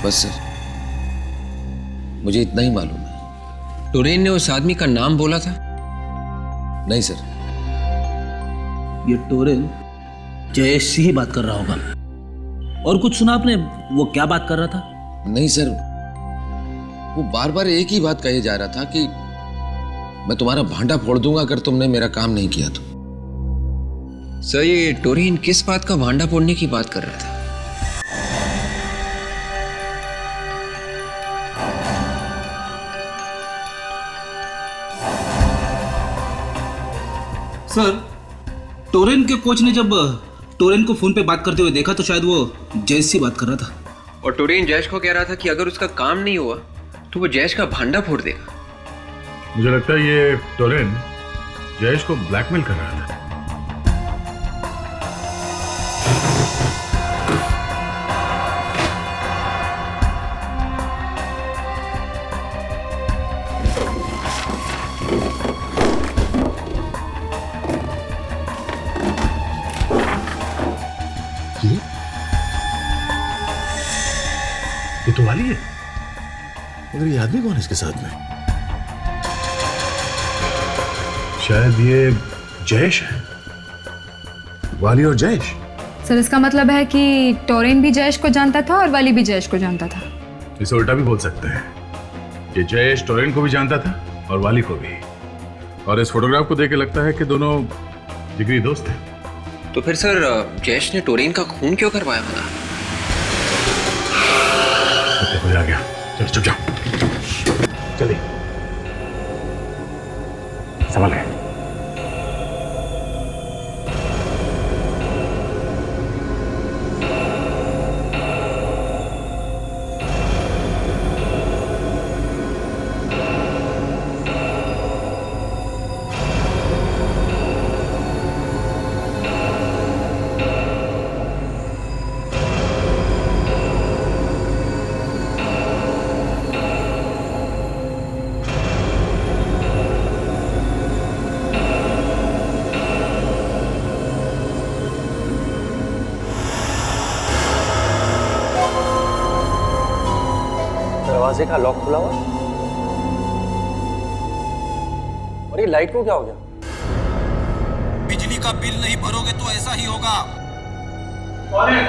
बस सर, मुझे इतना ही मालूम है। टोरेन ने उस आदमी का नाम बोला था? नहीं सर। ये टोरेन जयेश से ही बात कर रहा होगा। और कुछ सुना आपने? वो क्या बात कर रहा था? नहीं सर, वो बार बार एक ही बात कहे जा रहा था कि मैं तुम्हारा भांडा फोड़ दूंगा अगर तुमने मेरा काम नहीं किया तो। सर ये टोरेन किस बात का भांडा फोड़ने की बात कर रहा था? सर टोरेन के कोच ने जब टोरेन को फोन पे बात करते हुए देखा तो शायद वो जयेश से बात कर रहा था। और टोरेन जयेश को कह रहा था कि अगर उसका काम नहीं हुआ तो वो जयेश का भांडा फोड़ देगा। मुझे लगता है ये टोरेन जयेश को ब्लैकमेल कर रहा था। तो वाली है, मगर ये आदमी कौन है इसके साथ में? शायद ये जयेश है। वाली और जयेश। सर इसका मतलब है कि टोरेन भी जयेश को जानता था और वाली भी जयेश को जानता था। इसे उल्टा भी बोल सकते हैं कि जयेश टोरेन को भी जानता था और वाली को भी। और इस फोटोग्राफ को देख के लगता है कि दोनों जिगरी दोस्त हैं। तो फिर सर जयेश ने टोरेन का खून क्यों करवाया बता? आ गया, चलो चुप जाओ, चलिए संभल गए। दरवाजे का लॉक खुला हुआ और ये लाइट को क्या हो गया? बिजली का बिल नहीं भरोगे तो ऐसा ही होगा। कौन है?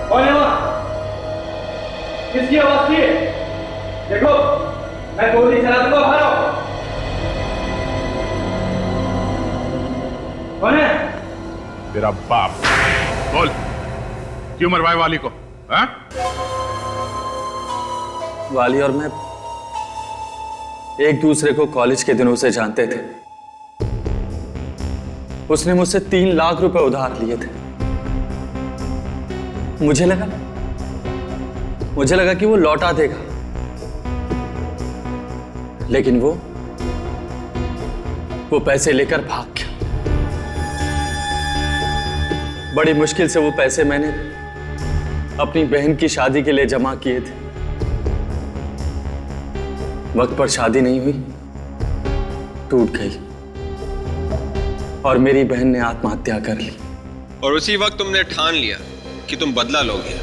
कौन है वहाँ? किसकी आवाज थी? देखो, मैं गोली चला दूंगा, बाहर आओ। कौन है? तेरा बाप। बोल, क्यों मरवाए वाली को? हाँ? वाली और मैं एक दूसरे को कॉलेज के दिनों से जानते थे। उसने मुझसे 3 लाख रुपए उधार लिए थे। मुझे लगा कि वो लौटा देगा, लेकिन वो पैसे लेकर भाग गया। बड़ी मुश्किल से वो पैसे मैंने अपनी बहन की शादी के लिए जमा किए थे। वक्त पर शादी नहीं हुई, टूट गई और मेरी बहन ने आत्महत्या कर ली। और उसी वक्त तुमने ठान लिया कि तुम बदला लोगे,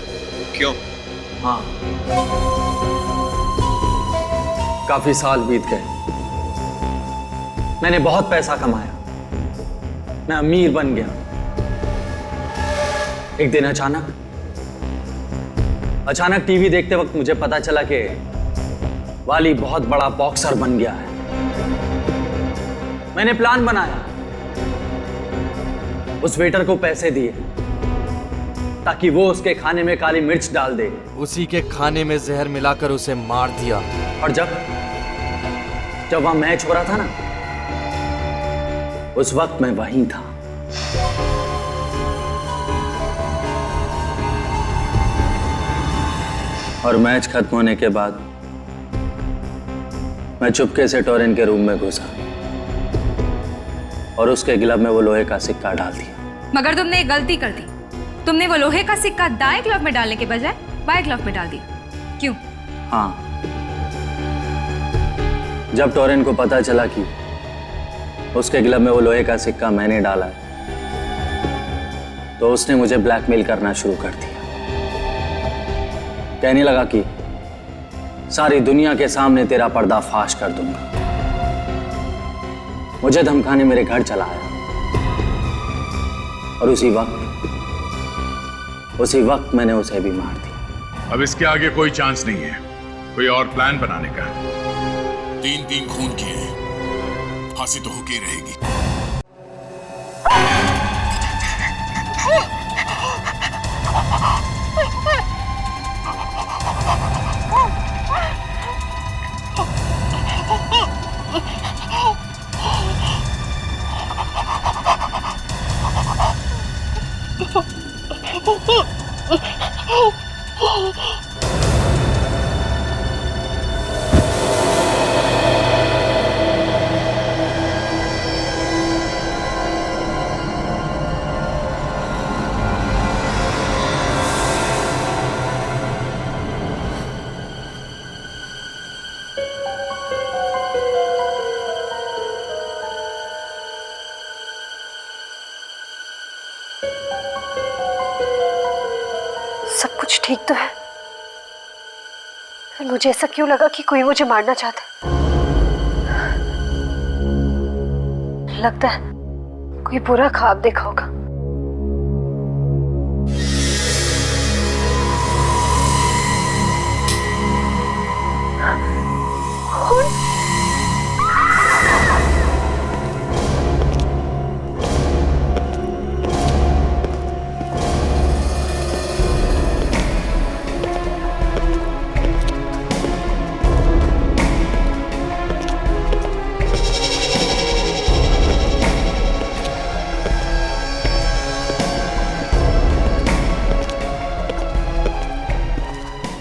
क्यों? हाँ, काफी साल बीत गए, मैंने बहुत पैसा कमाया, मैं अमीर बन गया। एक दिन अचानक टीवी देखते वक्त मुझे पता चला कि वाली बहुत बड़ा बॉक्सर बन गया है। मैंने प्लान बनाया, उस वेटर को पैसे दिए ताकि वो उसके खाने में काली मिर्च डाल दे। उसी के खाने में जहर मिलाकर उसे मार दिया। और जब वहां मैच हो रहा था ना, उस वक्त मैं वहीं था। और मैच खत्म होने के बाद मैं चुपके से टोरेन के रूम में घुसा और उसके ग्लव में वो लोहे का सिक्का डाल दिया। मगर तुमने एक गलती कर दी। तुमने वो लोहे का सिक्का दाएं ग्लव में डालने के बजाय बाएं ग्लव में डाल दिया। क्यों? हाँ, जब टोरेन को पता चला कि उसके ग्लव में वो लोहे का सिक्का मैंने डाला है, तो उसने मुझे ब्लैकमेल करना शुरू कर दिया। कहने लगा कि सारी दुनिया के सामने तेरा पर्दाफाश कर दूंगा। मुझे धमकाने मेरे घर चला आया और उसी वक्त मैंने उसे भी मार दिया। अब इसके आगे कोई चांस नहीं है कोई और प्लान बनाने का। 3 खून किए हैं, फांसी तो होके रहेगी। सब कुछ ठीक तो है? मुझे ऐसा क्यों लगा कि कोई मुझे मारना चाहता है? लगता है कोई बुरा ख्वाब देखा होगा।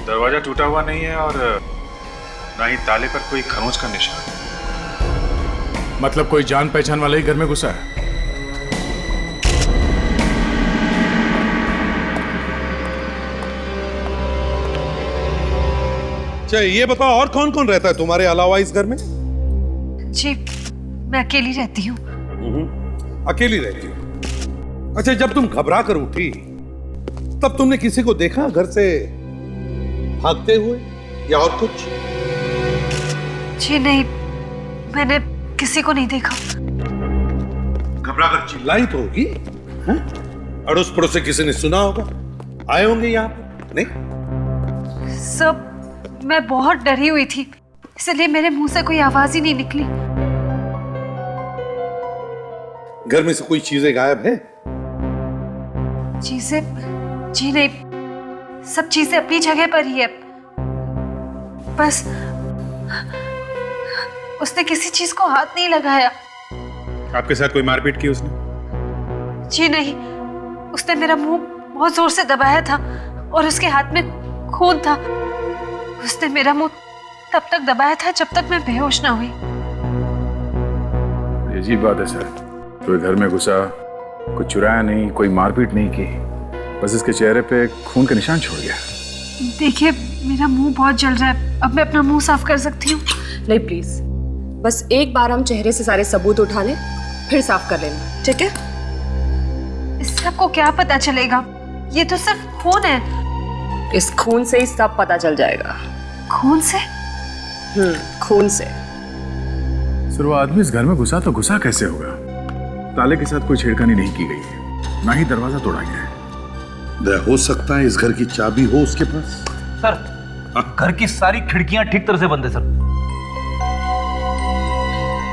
दरवाजा टूटा हुआ नहीं है और ना ही ताले पर कोई खरोंच का निशान। मतलब कोई जान पहचान वाला ही घर में घुसा है? अच्छा ये बताओ, और कौन कौन रहता है तुम्हारे अलावा इस घर में? जी मैं अकेली रहती हूँ। अकेली रहती हो? अच्छा, जब तुम घबरा कर उठी तब तुमने किसी को देखा घर से भागते हुए या और कुछ? जी नहीं, मैंने किसी को नहीं देखा। घबरा कर चिल्लाई तो होगी? अड़ोस पड़ोस से किसी ने सुना होगा, आए होंगे यहाँ पर, नहीं? सब मैं बहुत डरी हुई थी, इसलिए मेरे मुंह से कोई आवाज ही नहीं निकली। घर में से कोई चीजें गायब है? चीजें? जी नहीं, सब चीजें अपनी जगह पर ही है। बस उसने किसी चीज को हाथ नहीं लगाया। आपके साथ कोई मारपीट की उसने? जी नहीं, उसने मेरा मुंह बहुत जोर से दबाया था और उसके हाथ में खून था। उसने मेरा मुंह तब तक दबाया था जब तक मैं बेहोश ना हुई। अजीब बात है सर, कोई घर में घुसा, कुछ चुराया नहीं, कोई मारपीट नहीं की, बस इसके चेहरे पे खून के निशान छोड़ गया। देखिए मेरा मुंह बहुत जल रहा है, अब मैं अपना मुंह साफ कर सकती हूँ? नहीं प्लीज, बस एक बार हम चेहरे से सारे सबूत उठा लें, फिर साफ कर लेना, ठीक है? इस सब को क्या पता चलेगा? ये तो सिर्फ खून है। इस खून से ही सब पता चल जाएगा। खून से? खून से। सर वो आदमी इस घर में घुसा तो घुसा कैसे होगा? ताले के साथ कोई छेड़खानी नहीं की गई है, ना ही दरवाजा तोड़ा गया है। हो सकता है इस घर की चाबी हो उसके पास। सर घर की सारी खिड़कियां ठीक तरह से बंद है सर।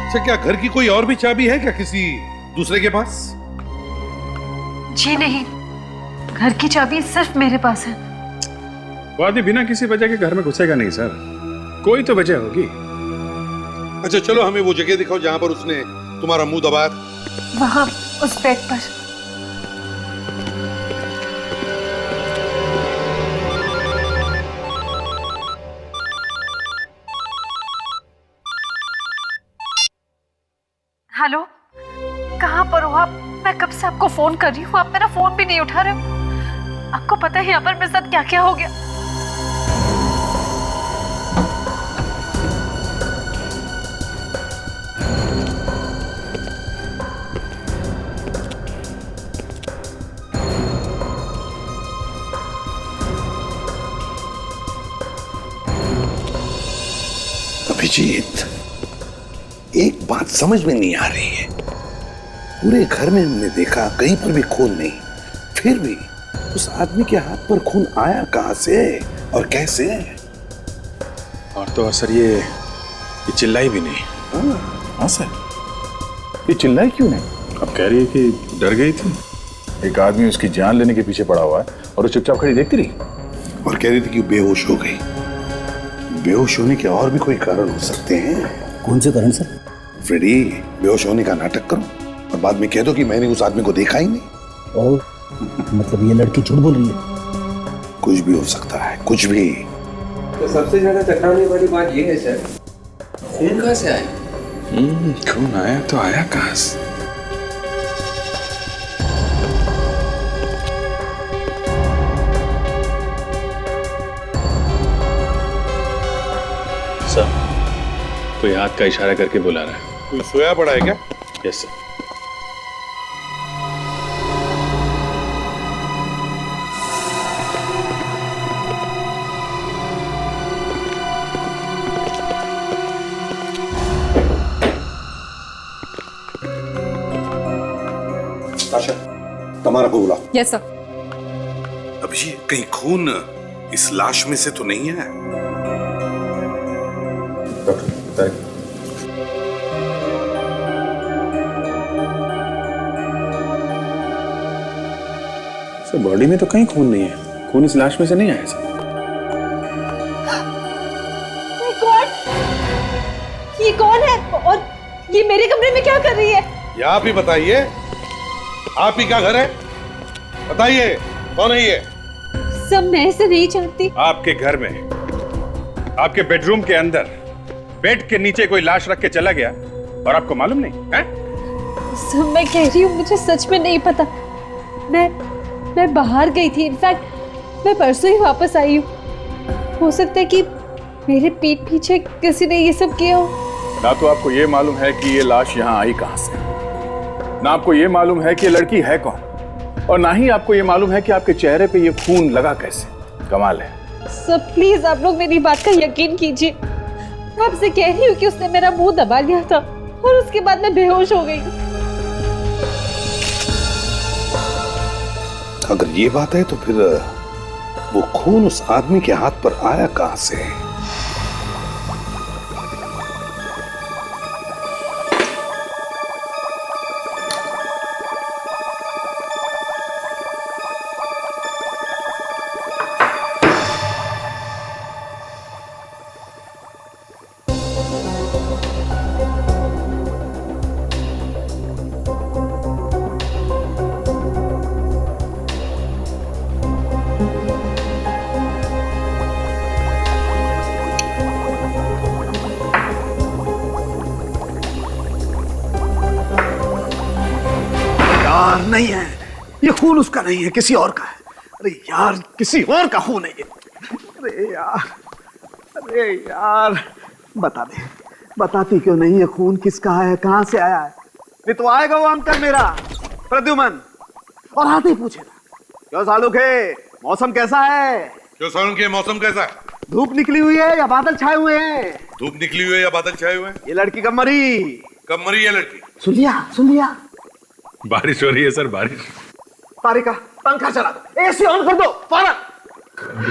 अच्छा, क्या घर की कोई और भी चाबी है क्या किसी दूसरे के पास? जी नहीं, घर की चाबी सिर्फ मेरे पास है। वो आदमी बिना किसी वजह के घर में घुसेगा नहीं सर, कोई तो वजह होगी। अच्छा चलो, हमें वो जगह दिखाओ जहां पर उसने तुम्हारा मुंह दबाया था। वहां उस बेड पर। हेलो, कहाँ पर हो आप? मैं कब से आपको फोन कर रही हूँ, आप मेरा फोन भी नहीं उठा रहे हो। आपको पता है यहाँ पर मेरे साथ क्या क्या हो गया? अभिजीत, एक बात समझ में नहीं आ रही है। पूरे घर में हमने देखा, कहीं पर भी खून नहीं, फिर भी उस आदमी के हाथ पर खून आया कहां से और कैसे? और तो सर ये चिल्लाई भी नहीं। हाँ सर, ये चिल्लाई क्यों नहीं? अब कह रही है कि डर गई थी। एक आदमी उसकी जान लेने के पीछे पड़ा हुआ है और वो चुपचाप खड़ी देखती रही और कह रही थी कि बेहोश हो गई। बेहोश होने के और भी कोई कारण हो सकते हैं। कौन से कारण सर? फ्रेडी, बेहोश होने का नाटक करो और बाद में कह दो कि मैंने उस आदमी को देखा ही नहीं। और मतलब ये लड़की झूठ बोल रही है? कुछ भी हो सकता है, कुछ भी। तो सबसे ज्यादा चकराने वाली बात ये है सर, खून कहाँ से आया? खून आया तो आया कहाँ से? सर, कोई हाथ का इशारा करके बुला रहा है। कोई सोया पड़ा है क्या? Yes sir. ताशा, तमारा को बुलाओ। Yes sir. अब ये कहीं खून इस लाश में से तो नहीं है? सर बॉडी में तो कहीं खून नहीं है, खून इस लाश में से नहीं आया सर। ये कौन है और ये मेरे कमरे में क्या कर रही है? ये आप ही बताइए, आप ही का घर है? बताइए कौन है ये? सब मैं इसे नहीं जानती। आपके घर में, आपके बेडरूम के अंदर बेड के नीचे कोई लाश रख के चला गया और आपको मालूम नहीं है? सब मैं कह रही हूँ, मुझे सच में नहीं पता। मैं बाहर गई थी, इनफैक्ट मैं परसों ही वापस आई हूँ। हो सकता है कि मेरे पीठ पीछे किसी ने ये सब किया हो। ना तो आपको ये मालूम है कि ये लाश यहाँ आई कहाँ से, ना आपको ये मालूम है कि ये लड़की है कौन, और ना ही आपको ये मालूम है कि आपके चेहरे पे ये खून लगा कैसे। कमाल है। सब प्लीज आप लोग मेरी बात का यकीन कीजिए। मैं आपसे कह रही हूँ कि उसने मेरा मुंह दबा लिया था और उसके बाद मैं बेहोश हो गई। अगर ये बात है तो फिर वो खून उस आदमी के हाथ पर आया कहां से? नहीं है, ये खून उसका नहीं है, किसी और का है। अरे यार, किसी और का खून है ये। अरे यार बता दे, बताती क्यों नहीं है खून किसका है, कहां से आया है? नहीं तो आएगा वो अंकल मेरा प्रद्युमन और आते ही पूछेगा, क्यों सालू के मौसम कैसा है? क्यों सालू के मौसम कैसा है? धूप निकली हुई है या बादल छाए हुए हैं? धूप निकली हुई है या बादल छाए हुए हैं? ये लड़की कब मरी? कब मरी ये लड़की? सुन लिया। बारिश हो रही है सर, बारिश। तारिका पंखा चला दो, एसी ऑन कर दो फौरन।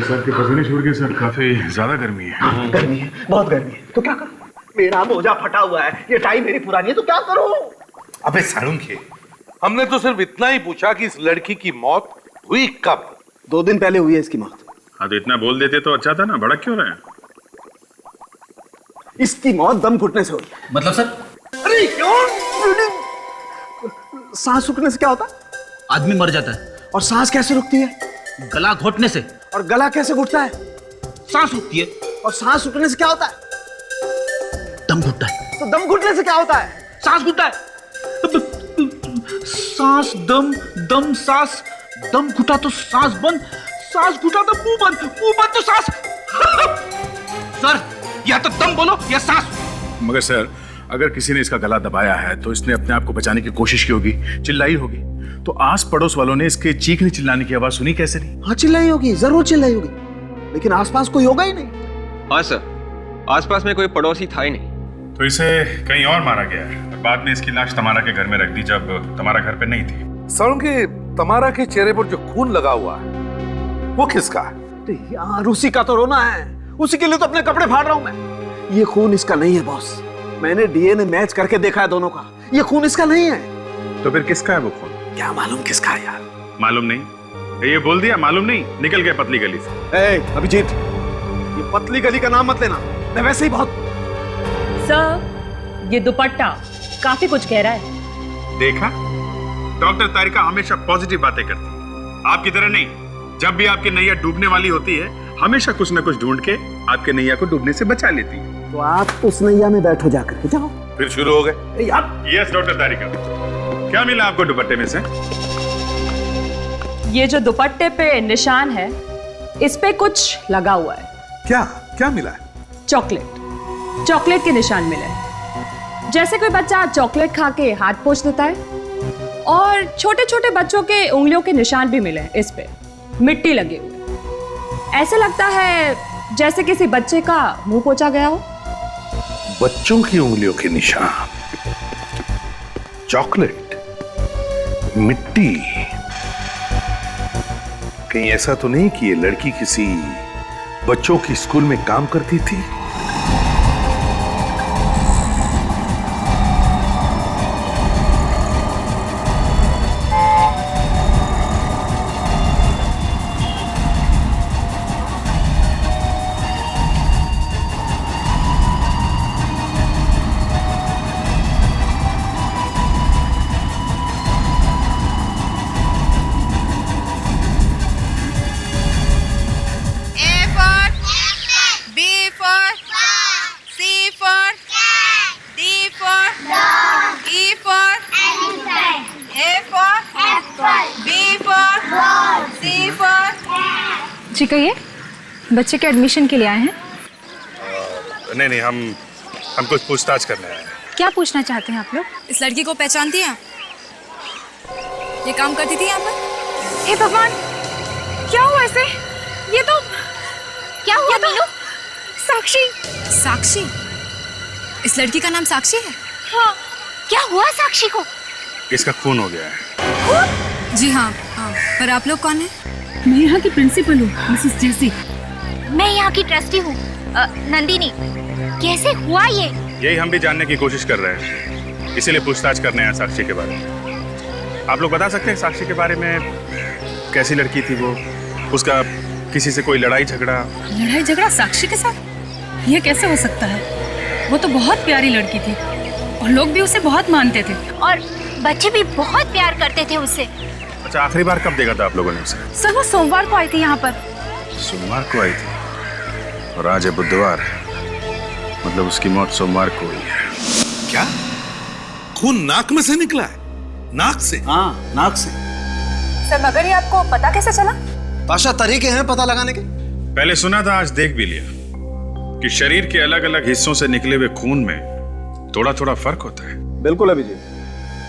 सर के पसीने छूट गए सर, काफी ज्यादा गर्मी है। गर्मी है, बहुत गर्मी है। तो क्या करूं? मेरा मोजा फटा हुआ है, ये टाई मेरी पुरानी है, तो क्या करूं? अबे सालुंखे, हमने तो सिर्फ इतना ही पूछा कि इस लड़की की मौत हुई कब? 2 दिन पहले हुई है इसकी मौत। हाँ तो इतना बोल देते तो अच्छा था ना, भड़क क्यों रहे हैं? इसकी मौत दम घुटने से हुई। मतलब सर? अरे क्यों? सांस रुकने से क्या होता है? आदमी मर जाता है। और सांस कैसे रुकती है? गला घोटने से। और गला कैसे घुटता है? सांस रुकती है। और सांस रुकने से क्या होता है? दम घुटता है। तो दम घुटने से क्या होता है? सांस घुटता है। सांस दम, दम सांस, दम घुटा तो सांस बंद, सांस घुटा तो मुंह बंद, मुंह बंद तो सांस। सर या तो दम बोलो या सांस। मगर सर, अगर किसी ने इसका गला दबाया है तो इसने अपने आप को बचाने की कोशिश की होगी, चिल्लाई होगी, तो आस पड़ोस वालों ने इसके चीखने चिल्लाने की आवाज सुनी कैसे नहीं? हाँ चिल्लाई होगी, जरूर चिल्लाई होगी, लेकिन आसपास कोई होगा ही नहीं। हाँ सर, आसपास में कोई पड़ोसी था ही नहीं। तो इसे कहीं और मारा गया है। बाद में इसकी लाश तमारा के घर में रख दी जब तमारा घर पे नहीं थी। सालुंखे, तमारा के चेहरे पर जो खून लगा हुआ है वो किसका है? यार उसी का तो रोना है, उसी के लिए तो अपने कपड़े फाड़ रहा हूं मैं। ये खून इसका नहीं है बॉस, मैंने डीएनए मैच करके देखा है दोनों का, ये खून इसका नहीं है। तो फिर किसका है वो खून? क्या मालूम किसका है यार? मालूम नहीं? ये बोल दिया मालूम नहीं, निकल गया पतली गली से। अभिजीत, ये पतली गली का नाम मत लेना, मैं वैसे ही बहुत। सर, ये दुपट्टा काफी कुछ कह रहा है। देखा, डॉक्टर तारिका हमेशा पॉजिटिव बातें करती है, आपकी तरह नहीं। जब भी आपकी नैया डूबने वाली होती है, हमेशा कुछ न कुछ ढूंढ के आपके नैया को डूबने से बचा लेती है। तो आप उस नैया में बैठो जाकर के, जाओ। फिर शुरू हो गए यार। यस डॉक्टर तारिका, क्या मिला आपको दुपट्टे में से? ये जो दुपट्टे पे निशान है, इस पे कुछ लगा हुआ है। क्या क्या मिला है? चॉकलेट के निशान मिले हैं। जैसे कोई बच्चा चॉकलेट खा के हाथ पोंछ देता है, और छोटे छोटे बच्चों के उंगलियों के निशान भी मिले हैं। इस पे मिट्टी लगी हुई, ऐसे लगता है जैसे किसी बच्चे का मुंह पोंछा गया हो। बच्चों की उंगलियों के निशान, चॉकलेट, मिट्टी। कहीं ऐसा तो नहीं कि ये लड़की किसी बच्चों की स्कूल में काम करती थी? जी कहिए, बच्चे के एडमिशन के लिए आए हैं? नहीं, हम कुछ पूछताछ करने आए हैं। क्या पूछना चाहते हैं आप लोग? इस लड़की को पहचानती हैं? ये काम करती थी यहाँ पर? हे भगवान, क्या हुआ इसे? ये तो क्या हुआ मीनू? साक्षी। साक्षी? इस लड़की का नाम साक्षी है? हाँ। क्या हुआ साक्षी को? इसका खून हो गया है। जी हाँ, पर आप लोग कौन हैं? मैं यहाँ की प्रिंसिपल हूँ, मिसेस जेसी। मैं यहाँ की ट्रस्टी हूँ, नंदिनी। कैसे हुआ ये? यही हम भी जानने की कोशिश कर रहे हैं, इसीलिए पूछताछ करने हैं साक्षी के बारे में। आप लोग बता सकते हैं साक्षी के बारे में? कैसी लड़की थी वो? उसका किसी से कोई लड़ाई झगड़ा? लड़ाई झगड़ा साक्षी के साथ? ये कैसे हो सकता है? वो तो बहुत प्यारी लड़की थी और लोग भी उसे बहुत मानते थे और बच्चे भी बहुत प्यार करते थे उससे। अच्छा, आखिरी बार कब देखा था आप लोगों ने उसे? सर वो सोमवार को आई थी यहाँ पर। सोमवार को आई थी और आज है बुधवार, मतलब उसकी मौत सोमवार को हुई है। क्या खून नाक में से निकला है? नाक से? हाँ, नाक से। सर मगर ये आपको पता कैसे चला? ताशा, तरीके हैं पता लगाने के? पहले सुना था, आज देख भी लिया कि शरीर के अलग अलग हिस्सों से निकले हुए खून में थोड़ा थोड़ा फर्क होता है। बिल्कुल अभिजीत,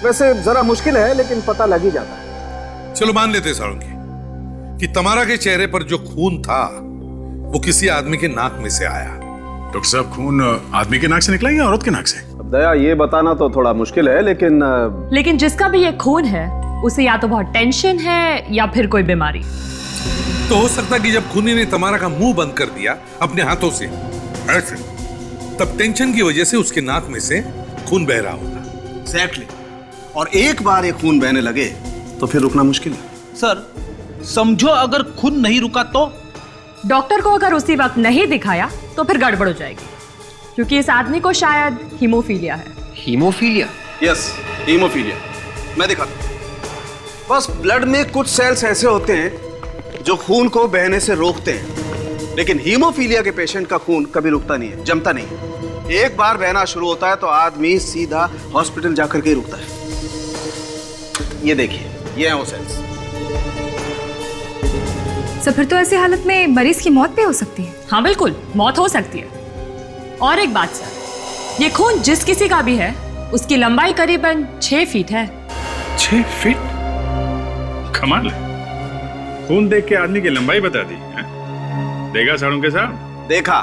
वैसे जरा मुश्किल है लेकिन पता लग ही जाता है। चलो मान लेते सारंगी कि तमारा के चेहरे पर जो खून था वो किसी आदमी के नाक में से आया। डॉक्टर साहब, खून आदमी के नाक से निकला या औरत के नाक से? अब दया, ये बताना तो थोड़ा मुश्किल है, लेकिन जिसका भी ये खून है उसे या तो बहुत टेंशन है या फिर कोई बीमारी। तो हो सकता है कि जब खूनी ने तमारा का मुंह बंद कर दिया अपने हाथों से ऐसे, तब टेंशन की वजह से उसके नाक में से खून बह रहा होगा। एग्जैक्टली। और एक बार ये खून बहने लगे तो फिर रुकना मुश्किल है। सर, समझो अगर खून नहीं रुका तो? डॉक्टर को अगर उसी वक्त नहीं दिखाया तो फिर गड़बड़ हो जाएगी, क्योंकि इस आदमी को शायद हीमोफीलिया है। हीमोफीलिया? Yes, haemophilia. मैं दिखाता हूं। बस ब्लड में कुछ सेल्स ऐसे होते हैं जो खून को बहने से रोकते हैं, लेकिन हीमोफीलिया के पेशेंट का खून कभी रुकता नहीं है, जमता नहीं है। एक बार बहना शुरू होता है तो आदमी सीधा हॉस्पिटल जाकर के ही रुकता है। ये देखिए, ये हैं वो सेल्स। सर फिर तो ऐसी हालत में मरीज की मौत भी हो सकती है। हाँ बिल्कुल, मौत हो सकती है। और एक बात सर, ये खून जिस किसी का भी है उसकी लंबाई करीबन 6 फीट है। 6 फीट? कमाल है, खून देख के आदमी की लंबाई बता दी है? देखा सारंगी साहब? देखा,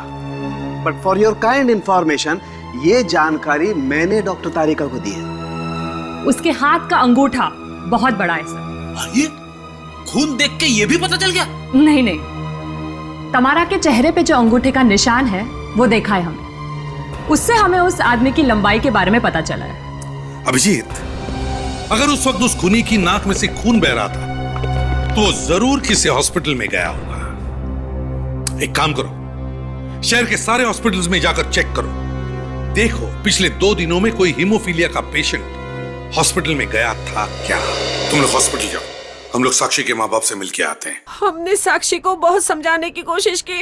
but for your kind information ये जानकारी मैंने डॉक्टर तारिका को दी है। उसके हाथ का अंगूठा बहुत बड़ा है सर। ये खून देख के ये भी पता चल गया? नहीं नहीं, तमारा के चेहरे पे जो अंगूठे का निशान है वो देखा है हमने, उससे हमें उस आदमी की लंबाई के बारे में पता चला है। अभिजीत, अगर उस वक्त उस खूनी की नाक में से खून बह रहा था तो जरूर किसी हॉस्पिटल में गया होगा। एक काम करो, शहर के सारे हॉस्पिटल्स में जाकर चेक करो, देखो पिछले 2 दिनों में कोई हीमोफीलिया का पेशेंट हॉस्पिटल में गया था क्या। तुम लोग हॉस्पिटल जाओ, हम लोग साक्षी के माँ बाप से मिलके आते हैं। हमने साक्षी को बहुत समझाने की कोशिश की,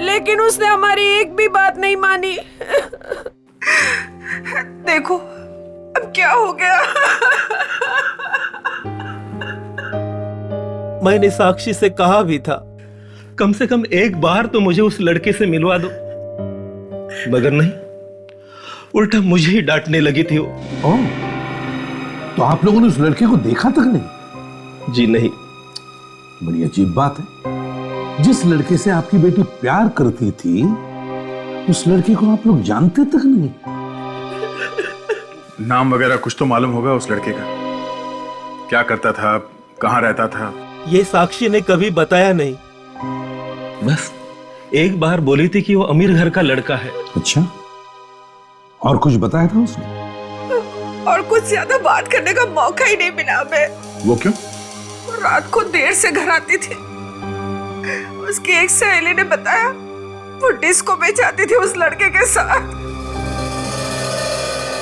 लेकिन उसने हमारी एक भी बात नहीं मानी। देखो अब क्या हो गया। मैंने साक्षी से कहा भी था कम से कम एक बार तो मुझे उस लड़के से मिलवा दो, मगर नहीं, उल्टा मुझे ही डांटने लगी थी वो। ओह, तो आप लोगों ने उस लड़के को देखा तक नहीं? जी नहीं। बड़ी अजीब बात है, जिस लड़के से आपकी बेटी प्यार करती थी उस लड़के को आप लोग जानते तक नहीं? नाम वगैरह कुछ तो मालूम होगा उस लड़के का? क्या करता था, कहाँ रहता था? ये साक्षी ने कभी बताया नहीं, बस एक बार बोली थी कि वो अमीर घर का लड़का है। अच्छा, और कुछ बताया था उसने? और कुछ ज्यादा बात करने का मौका ही नहीं मिला हमें। वो क्यों? रात को देर से घर आती थी। उसकी एक सहेली ने बताया वो डिस्को में जाती थी उस लड़के के साथ।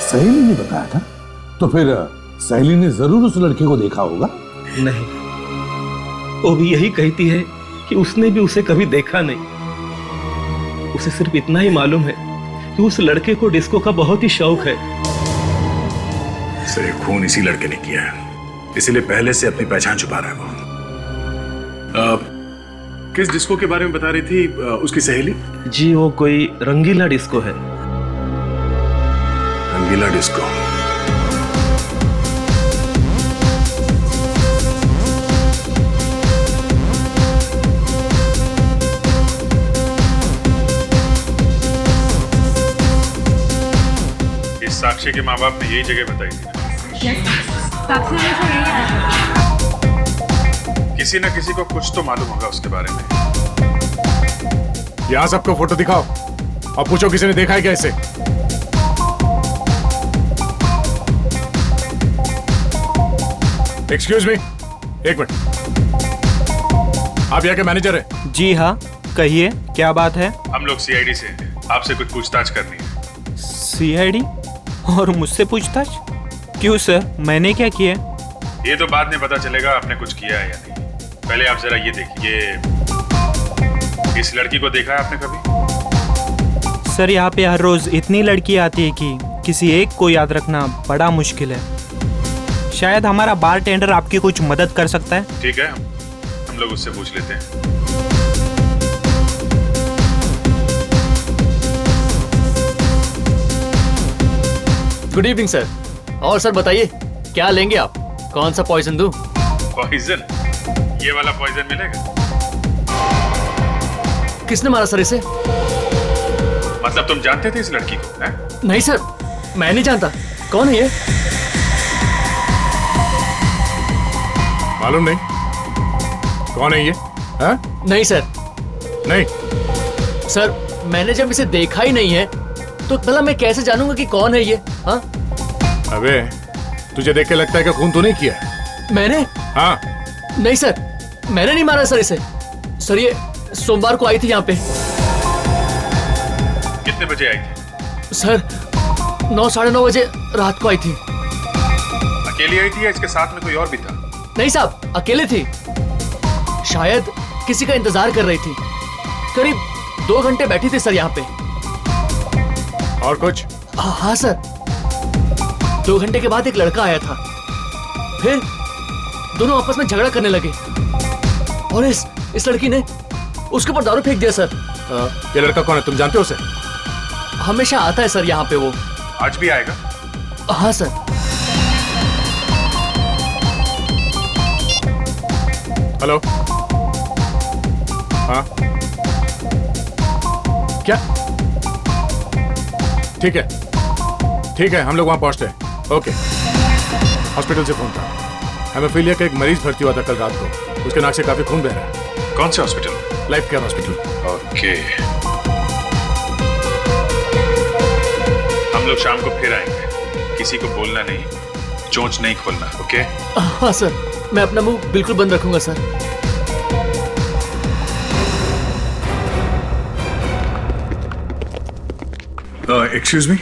सहेली ने बताया था? तो फिर सहेली ने जरूर उस लड़के को देखा होगा। नहीं, वो भी यही कहती है कि उसने भी उसे कभी देखा नहीं। उसे सिर्फ इतना ही मालूम है कि उस लड़के को डिस्को का बहुत ही शौक है। सर, खून इसी लड़के ने किया है, इसीलिए पहले से अपनी पहचान छुपा रहा है वो। किस डिस्को के बारे में बता रही थी उसकी सहेली? जी, वो कोई रंगीला डिस्को है। रंगीला डिस्को? इस साक्षी के माँ बाप ने यही जगह बताई थी। किसी न किसी को कुछ तो मालूम होगा उसके बारे में। यहाँ सबको फोटो दिखाओ और पूछो किसी ने देखा है क्या इसे? एक्सक्यूज मी, एक मिनट। आप यहाँ के मैनेजर हैं? जी हाँ, कहिए क्या बात है? हम लोग सीआईडी से हैं, आपसे कुछ पूछताछ करनी है। सीआईडी? और मुझसे पूछताछ? क्यों सर, मैंने क्या किया? ये तो बाद में पता चलेगा आपने कुछ किया है या नहीं। पहले आप जरा ये देखिए, इस लड़की को देखा है आपने कभी? सर, यहाँ पे हर रोज इतनी लड़की आती है कि किसी एक को याद रखना बड़ा मुश्किल है। शायद हमारा बारटेंडर आपकी कुछ मदद कर सकता है। ठीक है, हम लोग उससे पूछ लेते हैं। Good evening sir. और सर बताइए, क्या लेंगे आप? कौन सा पॉइजन दूं? पॉइजन? ये वाला पॉइजन मिलेगा? किसने मारा सर इसे? मतलब तुम जानते थे इस लड़की को? है? नहीं सर, मैं नहीं जानता। कौन है ये? मालूम नहीं कौन है ये? है? नहीं सर। नहीं सर, मैंने जब इसे देखा ही नहीं है तो भला मैं कैसे जानूंगा कि कौन है ये? हाँ? अबे, तुझे देख के लगता है कि खून तो नहीं किया है? मैंने? हाँ। नहीं सर, मैंने नहीं मारा सर इसे। सर, ये सोमवार को आई थी यहाँ पे। कितने बजे आई थी? सर, 9 साढ़े 9 बजे रात को आई थी। अकेली आई थी या इसके साथ में कोई और भी था? नहीं साहब, अकेले थी। शायद किसी का इंतजार कर रही थी। करीब 2 घंटे बैठी थी सर यहाँ पे। और कुछ? हाँ सर, 2 घंटे के बाद एक लड़का आया था। फिर दोनों आपस में झगड़ा करने लगे और इस लड़की ने उसके ऊपर दारू फेंक दिया सर। ये लड़का कौन है, तुम जानते हो उसे? हमेशा आता है सर यहाँ पे वो। आज भी आएगा? हाँ सर। हेलो? हाँ, क्या? ठीक है, ठीक है, हम लोग वहां पहुंचते हैं। ओके। हॉस्पिटल से फोन था, हेमोफीलिया का एक मरीज भर्ती हुआ था कल रात को। उसके नाक से काफी खून बह रहा है। कौन से hospital? Life care hospital. Okay, हम लोग शाम को फिर आएंगे। किसी को बोलना नहीं, चोंच नहीं खोलना। ओके? हाँ सर, मैं अपना मुंह बिल्कुल बंद रखूंगा sir. Excuse me,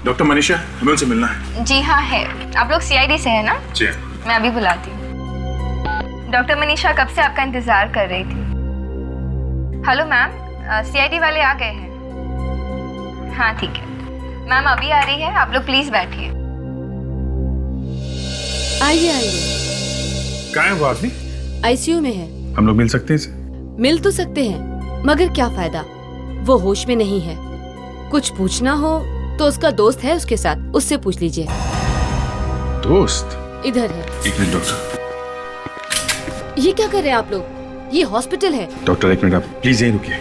doctor Manisha, हमें उनसे मिलना है। जी हाँ है। आप लोग सीआईडी से है ना? जी। मैं अभी बुलाती हूँ। डॉक्टर मनीषा कब से आपका इंतजार कर रही थी। हेलो मैम, सीआईडी वाले आ गए हैं। हाँ ठीक है मैम, अभी आ रही है। आप लोग प्लीज बैठिए। आइए आइए। कहाँ है वो आदमी? आईसीयू में है। हम लोग मिल सकते हैं इसे? मिल तो सकते हैं, मगर क्या फायदा, वो होश में नहीं है। कुछ पूछना हो तो उसका दोस्त है उसके साथ, उससे पूछ लीजिए। दोस्त? इधर है। एक मिनट डॉक्टर। ये क्या कर रहे हैं आप लोग? ये हॉस्पिटल है। डॉक्टर एक मिनट, आप प्लीज यहीं रुकिए।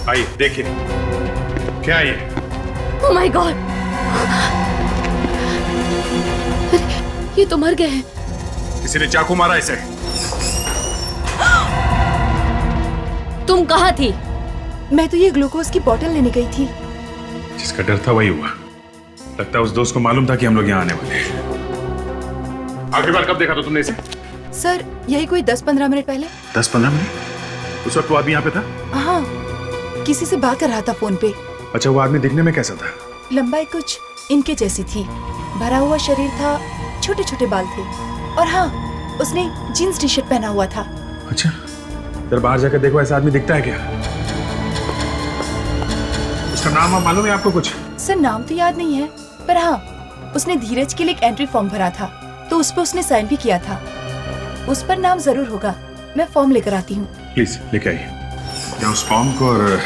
आइए देखिए, क्या है ये? ओह माय गॉड, ये तो मर गए हैं। किसी ने चाकू मारा इसे। तुम कहाँ थी? मैं तो ये ग्लूकोज की बोतल लेने गई थी। जिसका डर था वही हुआ। लगता है उस दोस्त को मालूम था कि हम लोग यहाँ आने वाले हैं। आखिरी बार कब देखा था तुमने इसे? सर यही कोई 10-15 मिनट पहले। 10-15 मिनट? उस वक्त वो आदमी यहाँ पे था? हाँ, किसी से बात कर रहा था फोन पे। अच्छा, वो आदमी दिखने में कैसा था? लंबाई कुछ इनके जैसी थी, भरा हुआ शरीर था, छोटे छोटे बाल थे, और हाँ, उसने जीन्स टी शर्ट पहना हुआ था। अच्छा, जरा बाहर जाकर देखो ऐसा आदमी दिखता है क्या? उसका नाम मालूम है आपको कुछ? सर नाम तो याद नहीं है, पर हाँ, उसने धीरज के लिए एक एंट्री फॉर्म भरा था, तो उस पर उसने साइन भी किया था। उस पर नाम जरूर होगा, मैं फॉर्म लेकर आती हूँ। प्लीज लेके आइए। या उस फॉर्म को और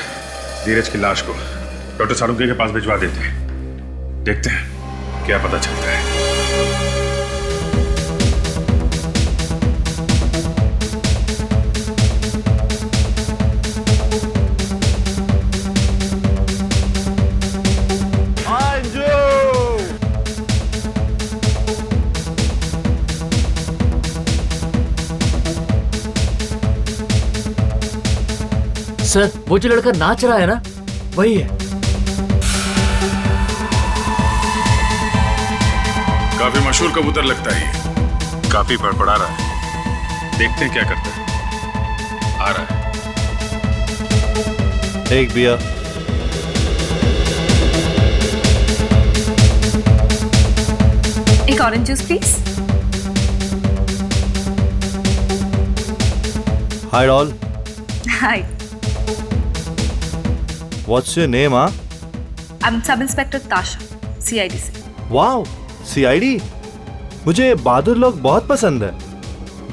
धीरज की लाश को डॉक्टर सालुंके के पास भिजवा देते हैं। देखते हैं क्या पता चलता है। सर वो जो लड़का नाच रहा है ना, वही है। काफी मशहूर कबूतर लगता है ये। काफी बड़बड़ा रहा है। देखते हैं क्या करता है। आ रहा है। एक बियर। एक orange juice please. Hi doll. Hi, what's your name? I am sub inspector ताशा, सीआईडी से। Wow, CID. मुझे बहादुर लोग बहुत पसंद है,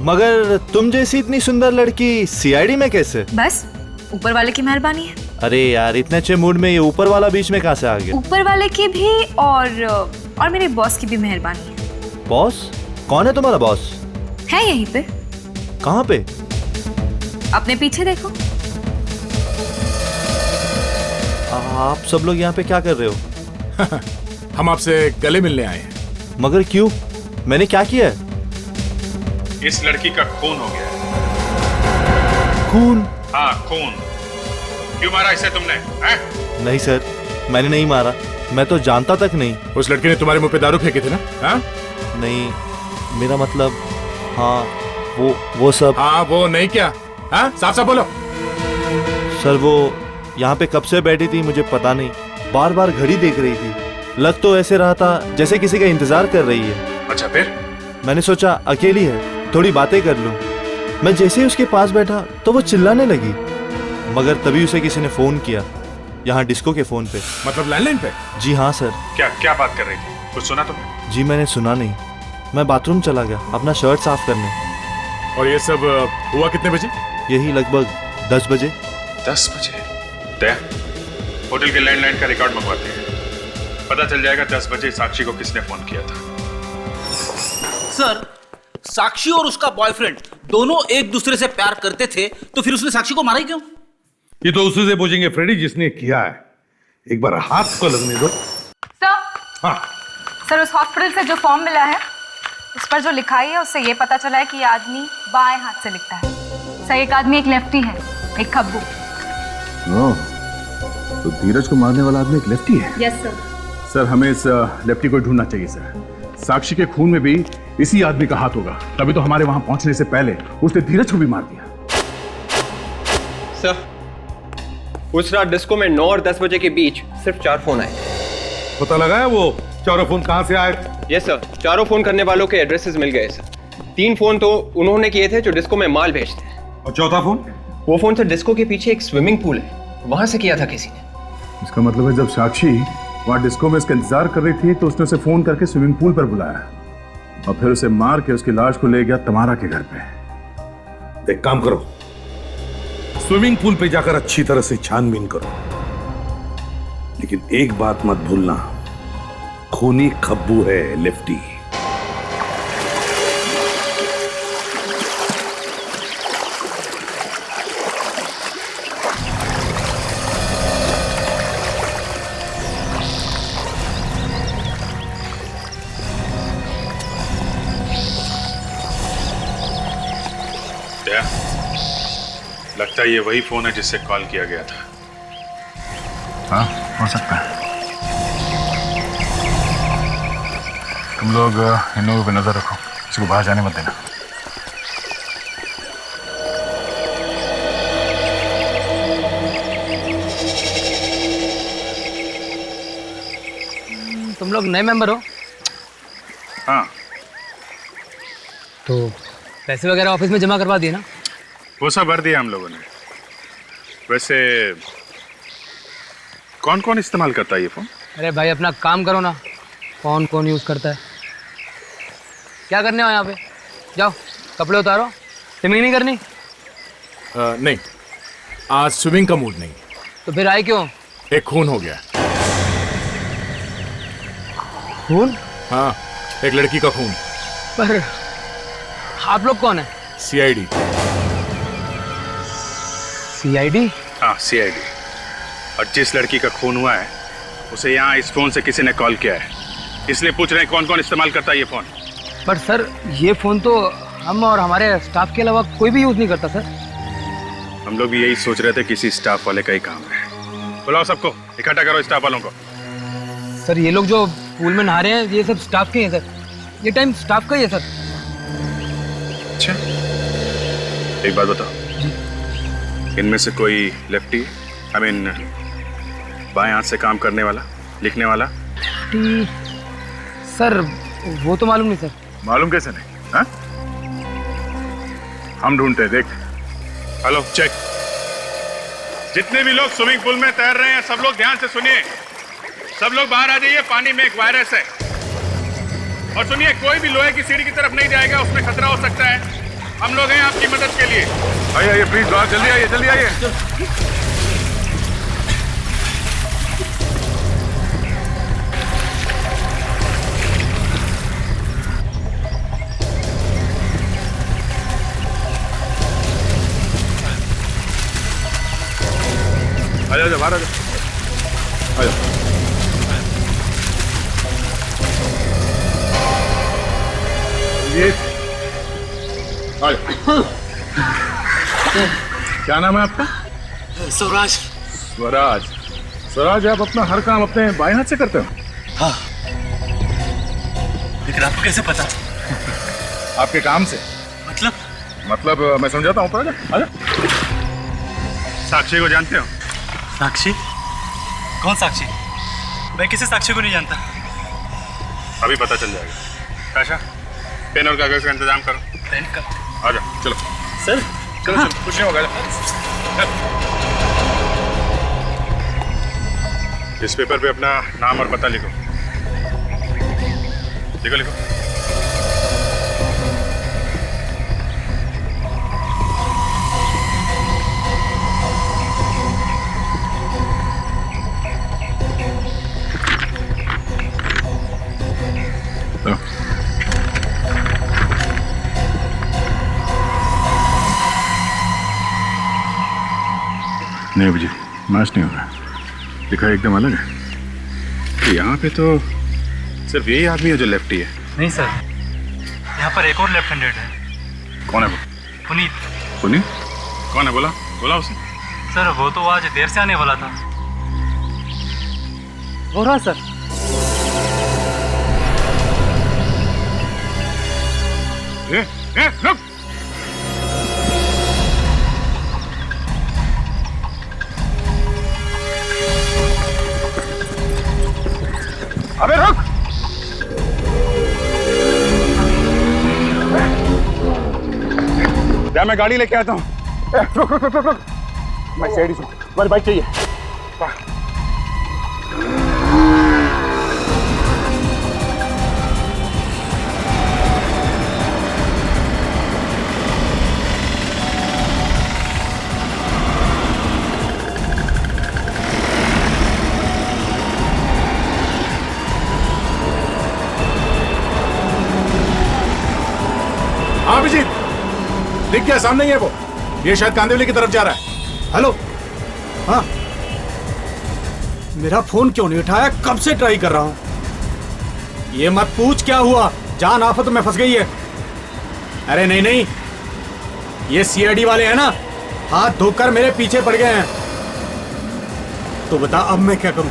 मगर तुम जैसी इतनी सुंदर लड़की सीआईडी में कैसे? बस ऊपर वाले की मेहरबानी है। अरे यार, इतने अच्छे मूड में ये ऊपर वाला बीच में कहाँ से आ गया? ऊपर वाले की भी और मेरे बॉस की भी मेहरबानी है। बॉस? कौन है तुम्हारा बॉस? है यहीं पे। कहाँ पे? अपने पीछे देखो। आप सब लोग यहाँ पे क्या कर रहे हो? हम आपसे गले मिलने आए हैं। मगर क्यों? मैंने क्या किया है? इस लड़की का खून हो गया है। खून? हाँ, खून। क्यों मारा इसे तुमने? नहीं सर, मैंने नहीं मारा। मैं तो जानता तक नहीं। उस लड़के ने तुम्हारे मुंह पे दारू फेंके थे ना? हाँ? नहीं, मेरा मतलब, हाँ वो सब। हाँ वो नहीं क्या? हाँ, साफ साफ बोलो। सर वो यहाँ पे कब से बैठी थी मुझे पता नहीं, बार बार घड़ी देख रही थी। लग तो ऐसे रहा था जैसे किसी का इंतजार कर रही है। अच्छा फिर? मैंने सोचा अकेली है, थोड़ी बातें कर लूं। मैं जैसे ही उसके पास बैठा तो वो चिल्लाने लगी, मगर तभी उसे किसी ने फोन किया, यहाँ डिस्को के फोन पे। मतलब लैंडलाइन पे? जी हाँ सर। क्या बात कर रही थी? कुछ सुना तुमने? जी मैंने सुना नहीं। मैं बाथरूम चला गया अपना शर्ट साफ करने। और ये सब हुआ कितने बजे? यही लगभग 10 बजे। 10 बजे? दया, होटल के लैंडलाइन का रिकॉर्ड मंगवाते हैं, पता चल जाएगा 10 बजे साक्षी को किसने फोन किया था। सर, साक्षी और उसका बॉयफ्रेंड दोनों एक दूसरे से प्यार करते थे, तो फिर उसने साक्षी को मारा ही क्यों? ये तो उसी से पूछेंगे फ्रेडी, जिसने किया है। एक बार हाथ को लगने दो। सर, हाँ सर उस हॉस्पिटल से जो फॉर्म मिला है उस पर जो लिखाई है उससे ये पता चला है कि ये आदमी बाएं हाथ से लिखता है। सर एक आदमी एक लेफ्टी है, एक खब्बू। तो धीरज को मारने वाला आदमी एक लेफ्टी है? Yes sir. सर हमें इस लेफ्टी को ढूंढना चाहिए सर। साक्षी के खून में भी इसी आदमी का हाथ होगा, तभी तो हमारे वहां पहुंचने से पहले उसने धीरज को भी मार दिया। सर, उस रात डिस्को में 9 और 10 बजे के बीच सिर्फ 4 फोन आए। पता लगा है वो चारों फोन कहां से आए? यस सर, चारों फोन करने वालों के एड्रेसेस मिल गए सर। 3 फोन तो उन्होंने किए थे जो डिस्को में माल भेजते हैं। और चौथा फोन? वो फोन सर डिस्को के पीछे एक स्विमिंग पूल है, वहां से किया था किसी ने। इसका मतलब है जब साक्षी वहां डिस्को में इसका इंतजार कर रही थी तो उसने उसे फोन करके स्विमिंग पूल पर बुलाया और फिर उसे मार के उसकी लाश को ले गया तमारा के घर पे। एक काम करो, स्विमिंग पूल पे जाकर अच्छी तरह से छानबीन करो, लेकिन एक बात मत भूलना, खूनी खब्बू है लेफ्टी। क्या लगता है ये वही फोन है जिससे कॉल किया गया था? हाँ, हो सकता है। तुम लोग इन लोगों पे नजर रखो, किसी को बाहर जाने मत देना। तुम लोग नए मेंबर हो? हाँ। तो पैसे वगैरह ऑफिस में जमा करवा दिए ना? वो सब भर दिया हम लोगों ने। वैसे कौन कौन इस्तेमाल करता है ये फोन? अरे भाई अपना काम करो ना, कौन कौन यूज़ करता है? क्या करने हो यहाँ पे? जाओ कपड़े उतारो। स्विमिंग नहीं करनी? नहीं, आज स्विमिंग का मूड नहीं। तो फिर आए क्यों? एक खून हो गया। खून? हाँ, एक लड़की का खून। पर आप लोग कौन है? CID। CID? हाँ, CID। और जिस लड़की का खून हुआ है उसे यहाँ इस फोन से किसी ने कॉल किया है, इसलिए पूछ रहे हैं कौन कौन इस्तेमाल करता है ये फोन। पर सर ये फोन तो हम और हमारे स्टाफ के अलावा कोई भी यूज नहीं करता सर। हम लोग भी यही सोच रहे थे किसी स्टाफ वाले का ही काम है। बुलाओ सबको, इकट्ठा करो स्टाफ वालों को। सर ये लोग जो पूल में नहा रहे हैं ये सब स्टाफ के हैं सर, ये टाइम स्टाफ का ही है सर। अच्छा, एक बात बताओ, इनमें से कोई लेफ्टी, आई मीन बाएं हाथ से काम करने वाला, लिखने वाला? सर वो तो मालूम नहीं सर। मालूम कैसे नहीं? हाँ? हम ढूंढते हैं, देख। Hello, check. जितने भी लोग स्विमिंग पूल में तैर रहे हैं सब लोग ध्यान से सुनिए। सब लोग बाहर आ जाइए, पानी में एक वायरस है। और सुनिए, कोई भी लोहे की सीढ़ी की तरफ नहीं जाएगा, उसमें खतरा हो सकता है। हम लोग हैं आपकी मदद के लिए। आइए प्लीज, बाहर जल्दी आइए, जल्दी आइए। आ जाओ, बाहर आ जाओ, आ जाओ। ये आ जाओ। क्या नाम है आपका? स्वराज। स्वराज। स्वराज, आप अपना हर काम अपने बाएं हाथ से करते हो? हाँ। लेकिन आपको कैसे पता? आपके काम से? मतलब मैं समझाता हूँ। आजा। साक्षी को जानते हो? साक्षी? कौन साक्षी? मैं किसी साक्षी को नहीं जानता। अभी पता चल जाएगा। काशा, पेन और कागज का इंतजाम करो। पेन का? आ जाओ, चलो। सर? चलो, कुछ नहीं होगा। इस पेपर पे अपना नाम और पता लिखो। लिखो। नहीं अभिजीत, मैच नहीं हो रहा। दिखा एकदम अलग है। तो यहाँ पे तो सिर्फ यही आदमी है जो लेफ्टी है। नहीं सर, यहाँ पर एक और लेफ्ट हैंडेड है। कौन है वो? पुनीत। पुनीत? कौन है? बोला उसे। सर वो तो आज देर से आने वाला था। हो रहा सर। रुक। अबे रुक। क्या मैं गाड़ी लेके आता हूँ? रुक। मैं सीआईडी से, तुम्हारी बाइक चाहिए। हाँ अभिजीत, दिख गया सामने ही है वो। ये शायद कांदिवली की तरफ जा रहा है। हेलो। हाँ, मेरा फोन क्यों नहीं उठाया? कब से ट्राई कर रहा हूँ। ये मत पूछ क्या हुआ, जान आफत में फंस गई है। अरे नहीं, ये सीआईडी वाले हैं ना, हाथ धोकर मेरे पीछे पड़ गए हैं। तो बता अब मैं क्या करूं?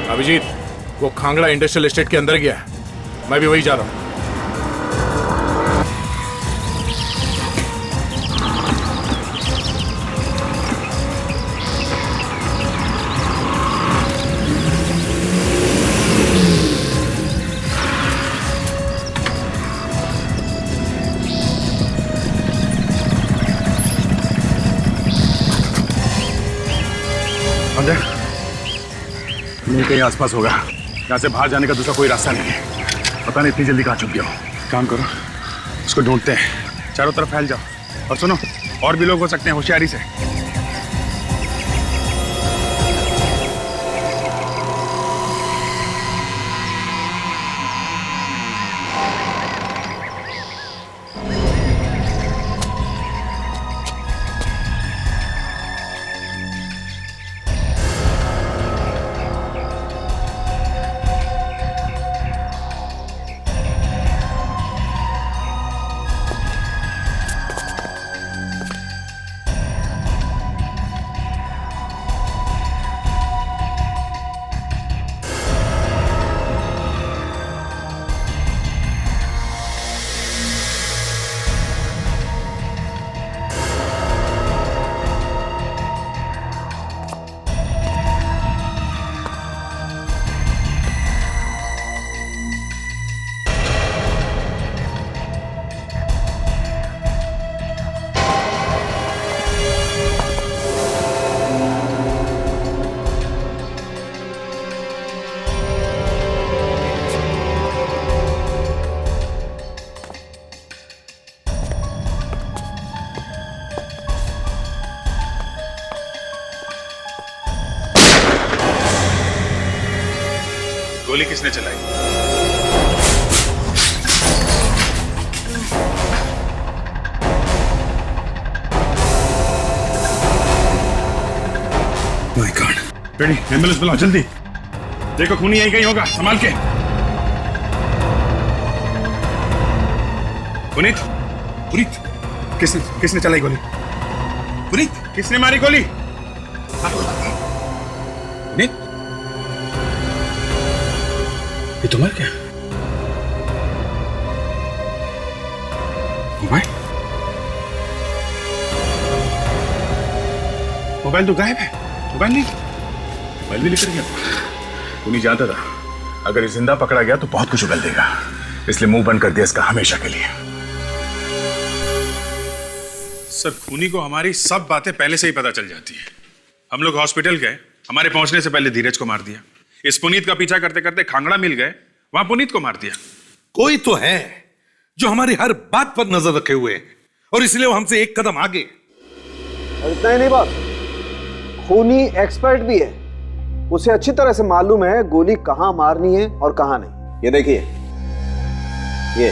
अभिजीत, वो खांगड़ा इंडस्ट्रियल एस्टेट के अंदर गया है, मैं भी वही जा रहा हूं। नहीं कहीं आसपास होगा। यहाँ से बाहर जाने का दूसरा कोई रास्ता नहीं है। पता नहीं इतनी जल्दी कहाँ छुप गया हो। काम करो, उसको ढूंढते हैं, चारों तरफ फैल जाओ। और सुनो, और भी लोग हो सकते हैं, होशियारी से। गोली किसने चलाई? My God. बेटी, एम्बुलेंस बुलाओ जल्दी। देखो खूनी यहीं कहीं होगा, संभाल के। पुनीत, पुनीत, किसने चलाई गोली? पुनीत, किसने मारी गोली? पुनीत, ये तो मर गया। मोबाइल, मोबाइल तो गायब है। मोबाइल नहीं, मोबाइल भी लेकर गया। खूनी जानता था अगर ये जिंदा पकड़ा गया तो बहुत कुछ उगल देगा, इसलिए मुंह बंद कर दिया इसका हमेशा के लिए। सर, खूनी को हमारी सब बातें पहले से ही पता चल जाती है। हम लोग हॉस्पिटल गए, हमारे पहुंचने से पहले धीरज को मार दिया। इस पुनीत का पीछा करते करते खांगड़ा मिल गए, वहां पुनीत को मार दिया। कोई तो है जो हमारी हर बात पर नजर रखे हुए है और इसलिए वो हमसे एक कदम आगे। और इतना ही नहीं बॉस, खूनी एक्सपर्ट भी है। उसे अच्छी तरह से मालूम है गोली कहां मारनी है और कहां नहीं। ये देखिए, ये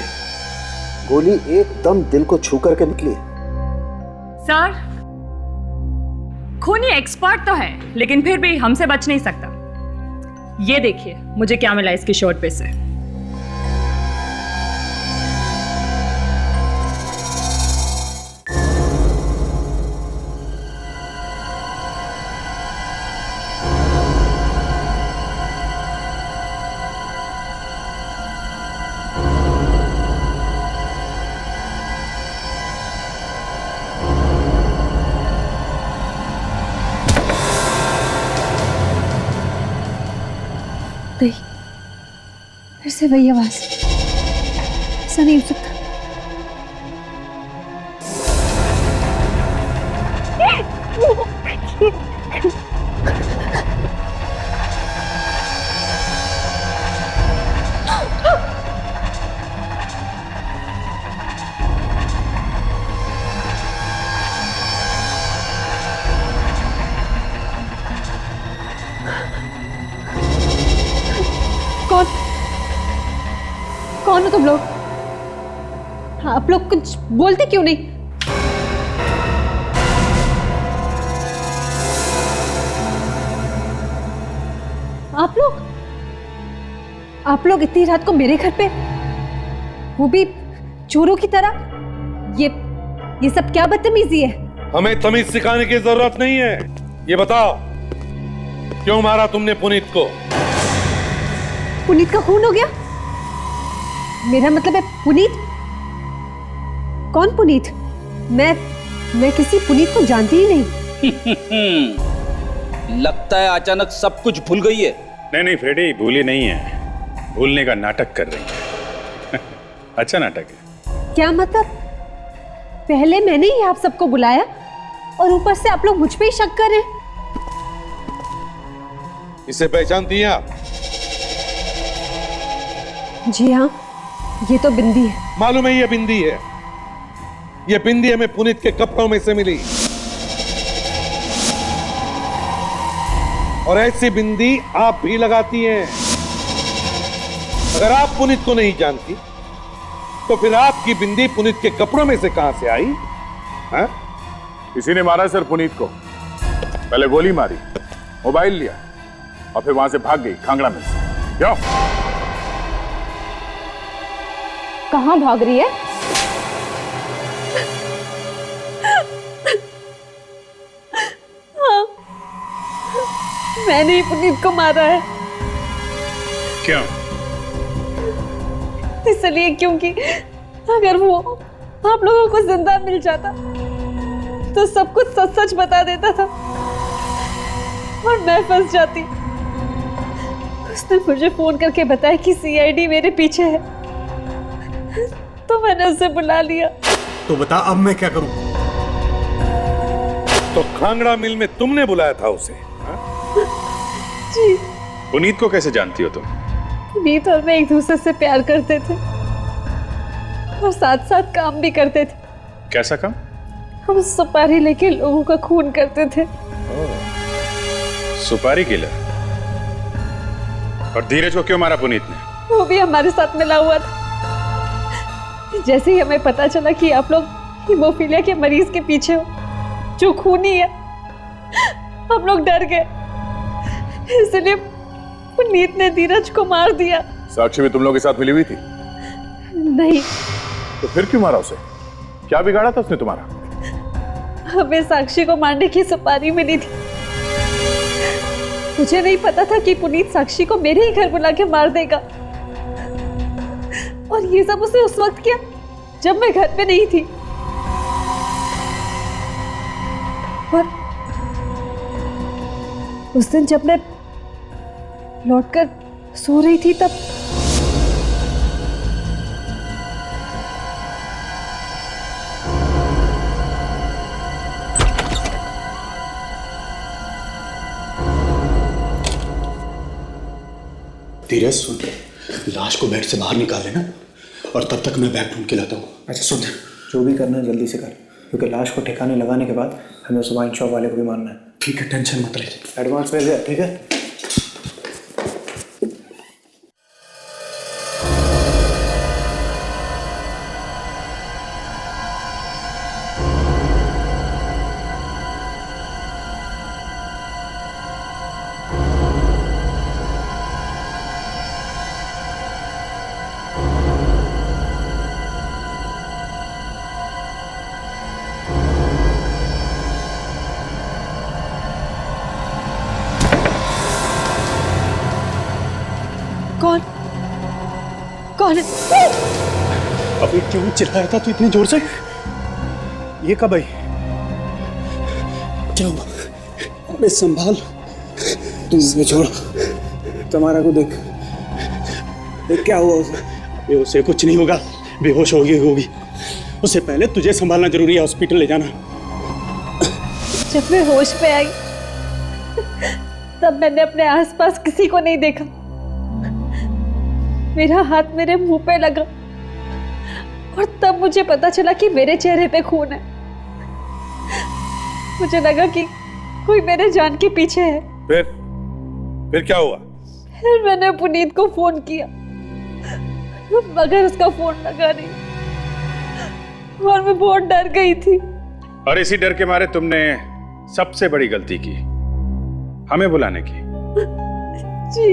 गोली एकदम दिल को छू करके निकली है। सर, खूनी एक्सपर्ट तो है लेकिन फिर भी हमसे बच नहीं सकता। ये देखिए मुझे क्या मिला इसकी शर्ट पे से। फिर से वही आवाज। ऐसा नहीं हो सकता। कौन हो तुम लोग? हाँ, आप लोग कुछ बोलते क्यों नहीं? आप लोग इतनी रात को मेरे घर पे, वो भी चोरों की तरह? ये सब क्या बदतमीजी है? हमें तमीज सिखाने की जरूरत नहीं है। ये बताओ, क्यों मारा तुमने पुनीत को? पुनीत का खून हो गया? मेरा मतलब है पुनीत? कौन पुनीत? मैं किसी पुनीत को जानती ही नहीं। लगता है अचानक सब कुछ भूल गई है। नहीं फ्रेडी, भूली नहीं है, भूलने का नाटक कर रही है। अच्छा नाटक है। क्या मतलब? पहले मैंने ही आप सबको बुलाया और ऊपर से आप लोग मुझ पे ही शक कर रहे हैं। इसे पहचानती हैं आप? जी हाँ, ये तो बिंदी है। मालूम है ये बिंदी है। ये बिंदी हमें पुनीत के कपड़ों में से मिली, और ऐसी बिंदी आप भी लगाती हैं। अगर आप पुनीत को नहीं जानती तो फिर आपकी बिंदी पुनीत के कपड़ों में से कहां से आई? हाँ? किसी ने मारा सर पुनीत को। पहले गोली मारी, मोबाइल लिया और फिर वहां से भाग गई खांगड़ा में से। क्यों? कहां भाग रही है? हाँ, मैंने ही पुनीत को मारा है। क्यों? इसलिए क्योंकि अगर वो आप लोगों को जिंदा मिल जाता तो सब कुछ सच सच बता देता था और मैं फंस जाती। उसने मुझे फोन करके बताया कि सीआईडी मेरे पीछे है, तो मैंने उसे बुला लिया। तो बता अब मैं क्या करूं? तो खांगड़ा मिल में तुमने बुलाया था उसे? जी। पुनीत को कैसे जानती हो तुम? पुनीत और मैं एक दूसरे से प्यार करते थे और साथ साथ काम भी करते थे। कैसा काम? हम सुपारी लेके लोगों का खून करते थे। सुपारी किलर। और धीरज को क्यों मारा पुनीत ने? वो भी हमारे साथ मिला हुआ था। जैसे ही हमें पता चला कि आप लोग हीमोफीलिया के मरीज के पीछे हो जो खूनी है, हम लोग डर गए, इसलिए पुनीत ने धीरज को मार दिया। साक्षी भी तुम लोग के साथ मिली हुई थी? नहीं। तो फिर क्यों मारा उसे? क्या बिगाड़ा था उसने तुम्हारा? हमें साक्षी को मारने की सुपारी मिली थी। मुझे नहीं पता था कि पुनीत साक्षी को मेरे ही घर बुला के मार देगा, और ये सब उसने उस वक्त किया जब मैं घर पे नहीं थी। और उस दिन जब मैं लौटकर सो रही थी तब धीरज सुन, लाश को बेड से बाहर निकाल लेना और तब तक मैं बैग ढूंढ के लाता हूँ। अच्छा सुन, जो भी करना है जल्दी से कर, क्योंकि लाश को ठिकाने लगाने के बाद हमें उस वाइन शॉप वाले को भी मारना है। ठीक है, टेंशन मत ले। एडवांस भेज दे, ठीक है? कौन है? अभी क्यों चिल्लाया था तू इतनी जोर से? ये कब आई? क्या हुआ? अबे संभाल, तू इसमें छोड़। तुम्हारा को देख, क्या हुआ उसे? उसे कुछ नहीं होगा, बेहोश होगी। उससे पहले तुझे संभालना जरूरी है, हॉस्पिटल ले जाना। जब मैं होश पे आई तब मैंने अपने आसपास किसी को नहीं देखा। मेरा हाथ मेरे मुंह पे लगा और तब मुझे पता चला कि मेरे चेहरे पे खून है। मुझे लगा कि कोई मेरे जान के पीछे है। फिर क्या हुआ? फिर मैंने पुनीत को फोन किया, मगर उसका फोन लगा नहीं और मैं बहुत डर गई थी। और इसी डर के मारे तुमने सबसे बड़ी गलती की, हमें बुलाने की। जी।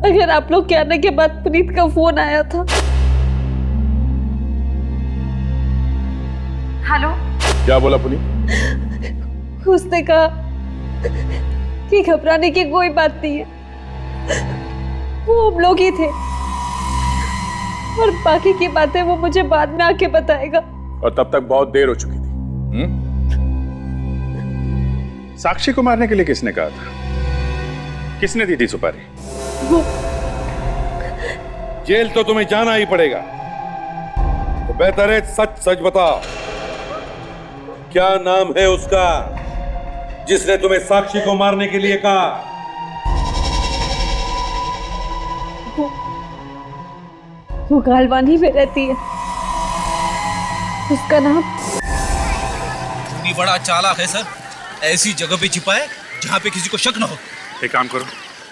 अगर आप लोग के आने के बाद पुनीत का फोन आया था। हेलो। क्या बोला पुनीत? उसने कहा कि घबराने की कोई बात नहीं है, वो हम लोग ही थे और बाकी की बातें वो मुझे बाद में आके बताएगा। और तब तक बहुत देर हो चुकी थी। साक्षी को मारने के लिए किसने कहा था? किसने दी थी सुपारी? वो जेल तो तुम्हें जाना ही पड़ेगा, तो बेहतर है सच सच बताओ, क्या नाम है उसका जिसने तुम्हें साक्षी को मारने के लिए कहा? वो गालवानी में रहती है, उसका नाम। इतनी बड़ा चालाक है सर, ऐसी जगह पे छिपा है जहाँ पे किसी को शक न हो। एक काम करो,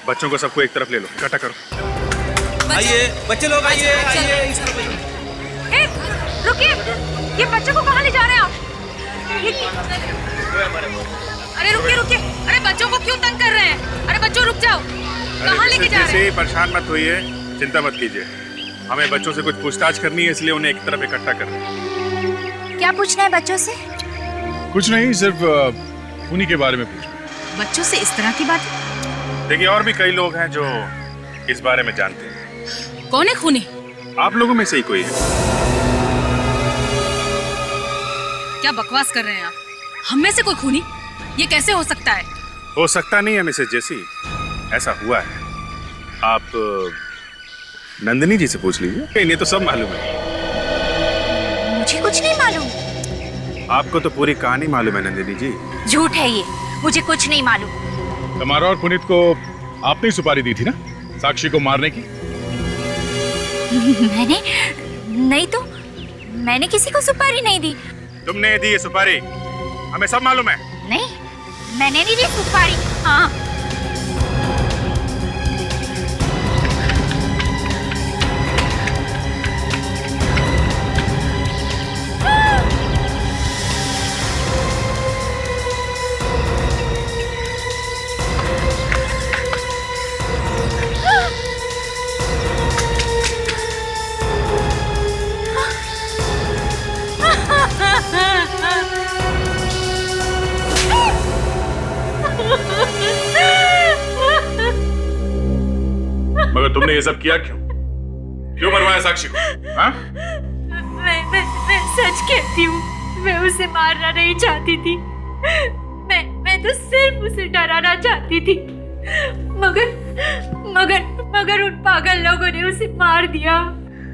बच्चों को सबको एक तरफ ले लो, इकट्ठा करो। आइए बच्चे लोग, आइए आइए। रुकिए, ये बच्चों को कहाँ ले जा रहे हैं आप? अरे रुकिए रुकिए, अरे बच्चों को क्यों तंग कर रहे हैं? अरे बच्चों रुक जाओ, कहाँ लेके जा रहे हैं? परेशान मत होइए, चिंता मत कीजिए, हमें बच्चों से कुछ पूछताछ करनी है, इसलिए उन्हें एक तरफ इकट्ठा कर रहे हैं। क्या पूछना है बच्चों से? कुछ नहीं, सिर्फ उन्हीं के बारे में पूछना। बच्चों से इस तरह की बात? देखिए, और भी कई लोग हैं जो इस बारे में जानते हैं। कौन है खूनी? आप लोगों में से ही कोई है। क्या बकवास कर रहे हैं आप? हम में से कोई खूनी? ये कैसे हो सकता है? हो सकता नहीं है मिसेस जेसी, ऐसा हुआ है। आप नंदिनी जी से पूछ लीजिए, इन्हें तो सब मालूम है। मुझे कुछ नहीं मालूम। आपको तो पूरी कहानी मालूम है नंदिनी जी। झूठ है ये, मुझे कुछ नहीं मालूम। तुम्हारा और पुनीत को आपने ही सुपारी दी थी ना साक्षी को मारने की? मैंने नहीं तो, मैंने किसी को सुपारी नहीं दी। तुमने दी ये सुपारी, हमें सब मालूम है। नहीं, मैंने नहीं दी सुपारी। हाँ, मगर तुमने ये सब किया क्यों? क्यों मरवाया साक्षी को? हाँ? मैं सच कहती हूँ, मैं उसे मारना नहीं चाहती थी। मैं तो सिर्फ उसे डराना चाहती थी, मगर उन पागल लोगों ने उसे मार दिया।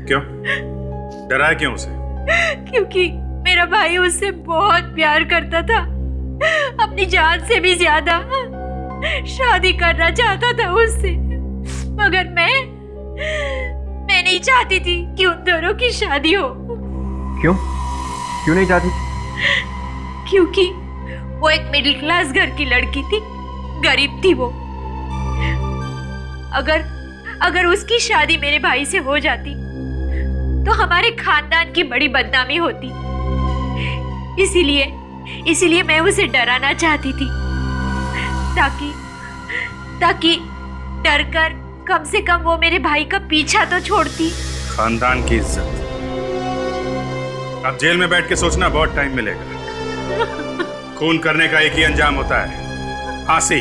क्यों? डराया क्यों उसे? क्योंकि मेरा भाई उससे बहुत प्यार करता था, अपनी जान से भी ज्यादा। शादी करना चाहता था उससे, मगर मैं नहीं चाहती थी कि उन दोनों की शादी हो। क्यों? क्यों नहीं चाहती? क्योंकि वो एक मिडिल क्लास घर की लड़की थी, गरीब थी वो। अगर उसकी शादी मेरे भाई से हो जाती तो हमारे खानदान की बड़ी बदनामी होती। इसीलिए मैं उसे डराना चाहती थी, ताकि डरकर कम से कम वो मेरे भाई का पीछा तो छोड़ती। खानदान की इज्जत। अब जेल में बैठ के सोचना बहुत टाइम मिलेगा। खून करने का एक ही अंजाम होता है, फांसी।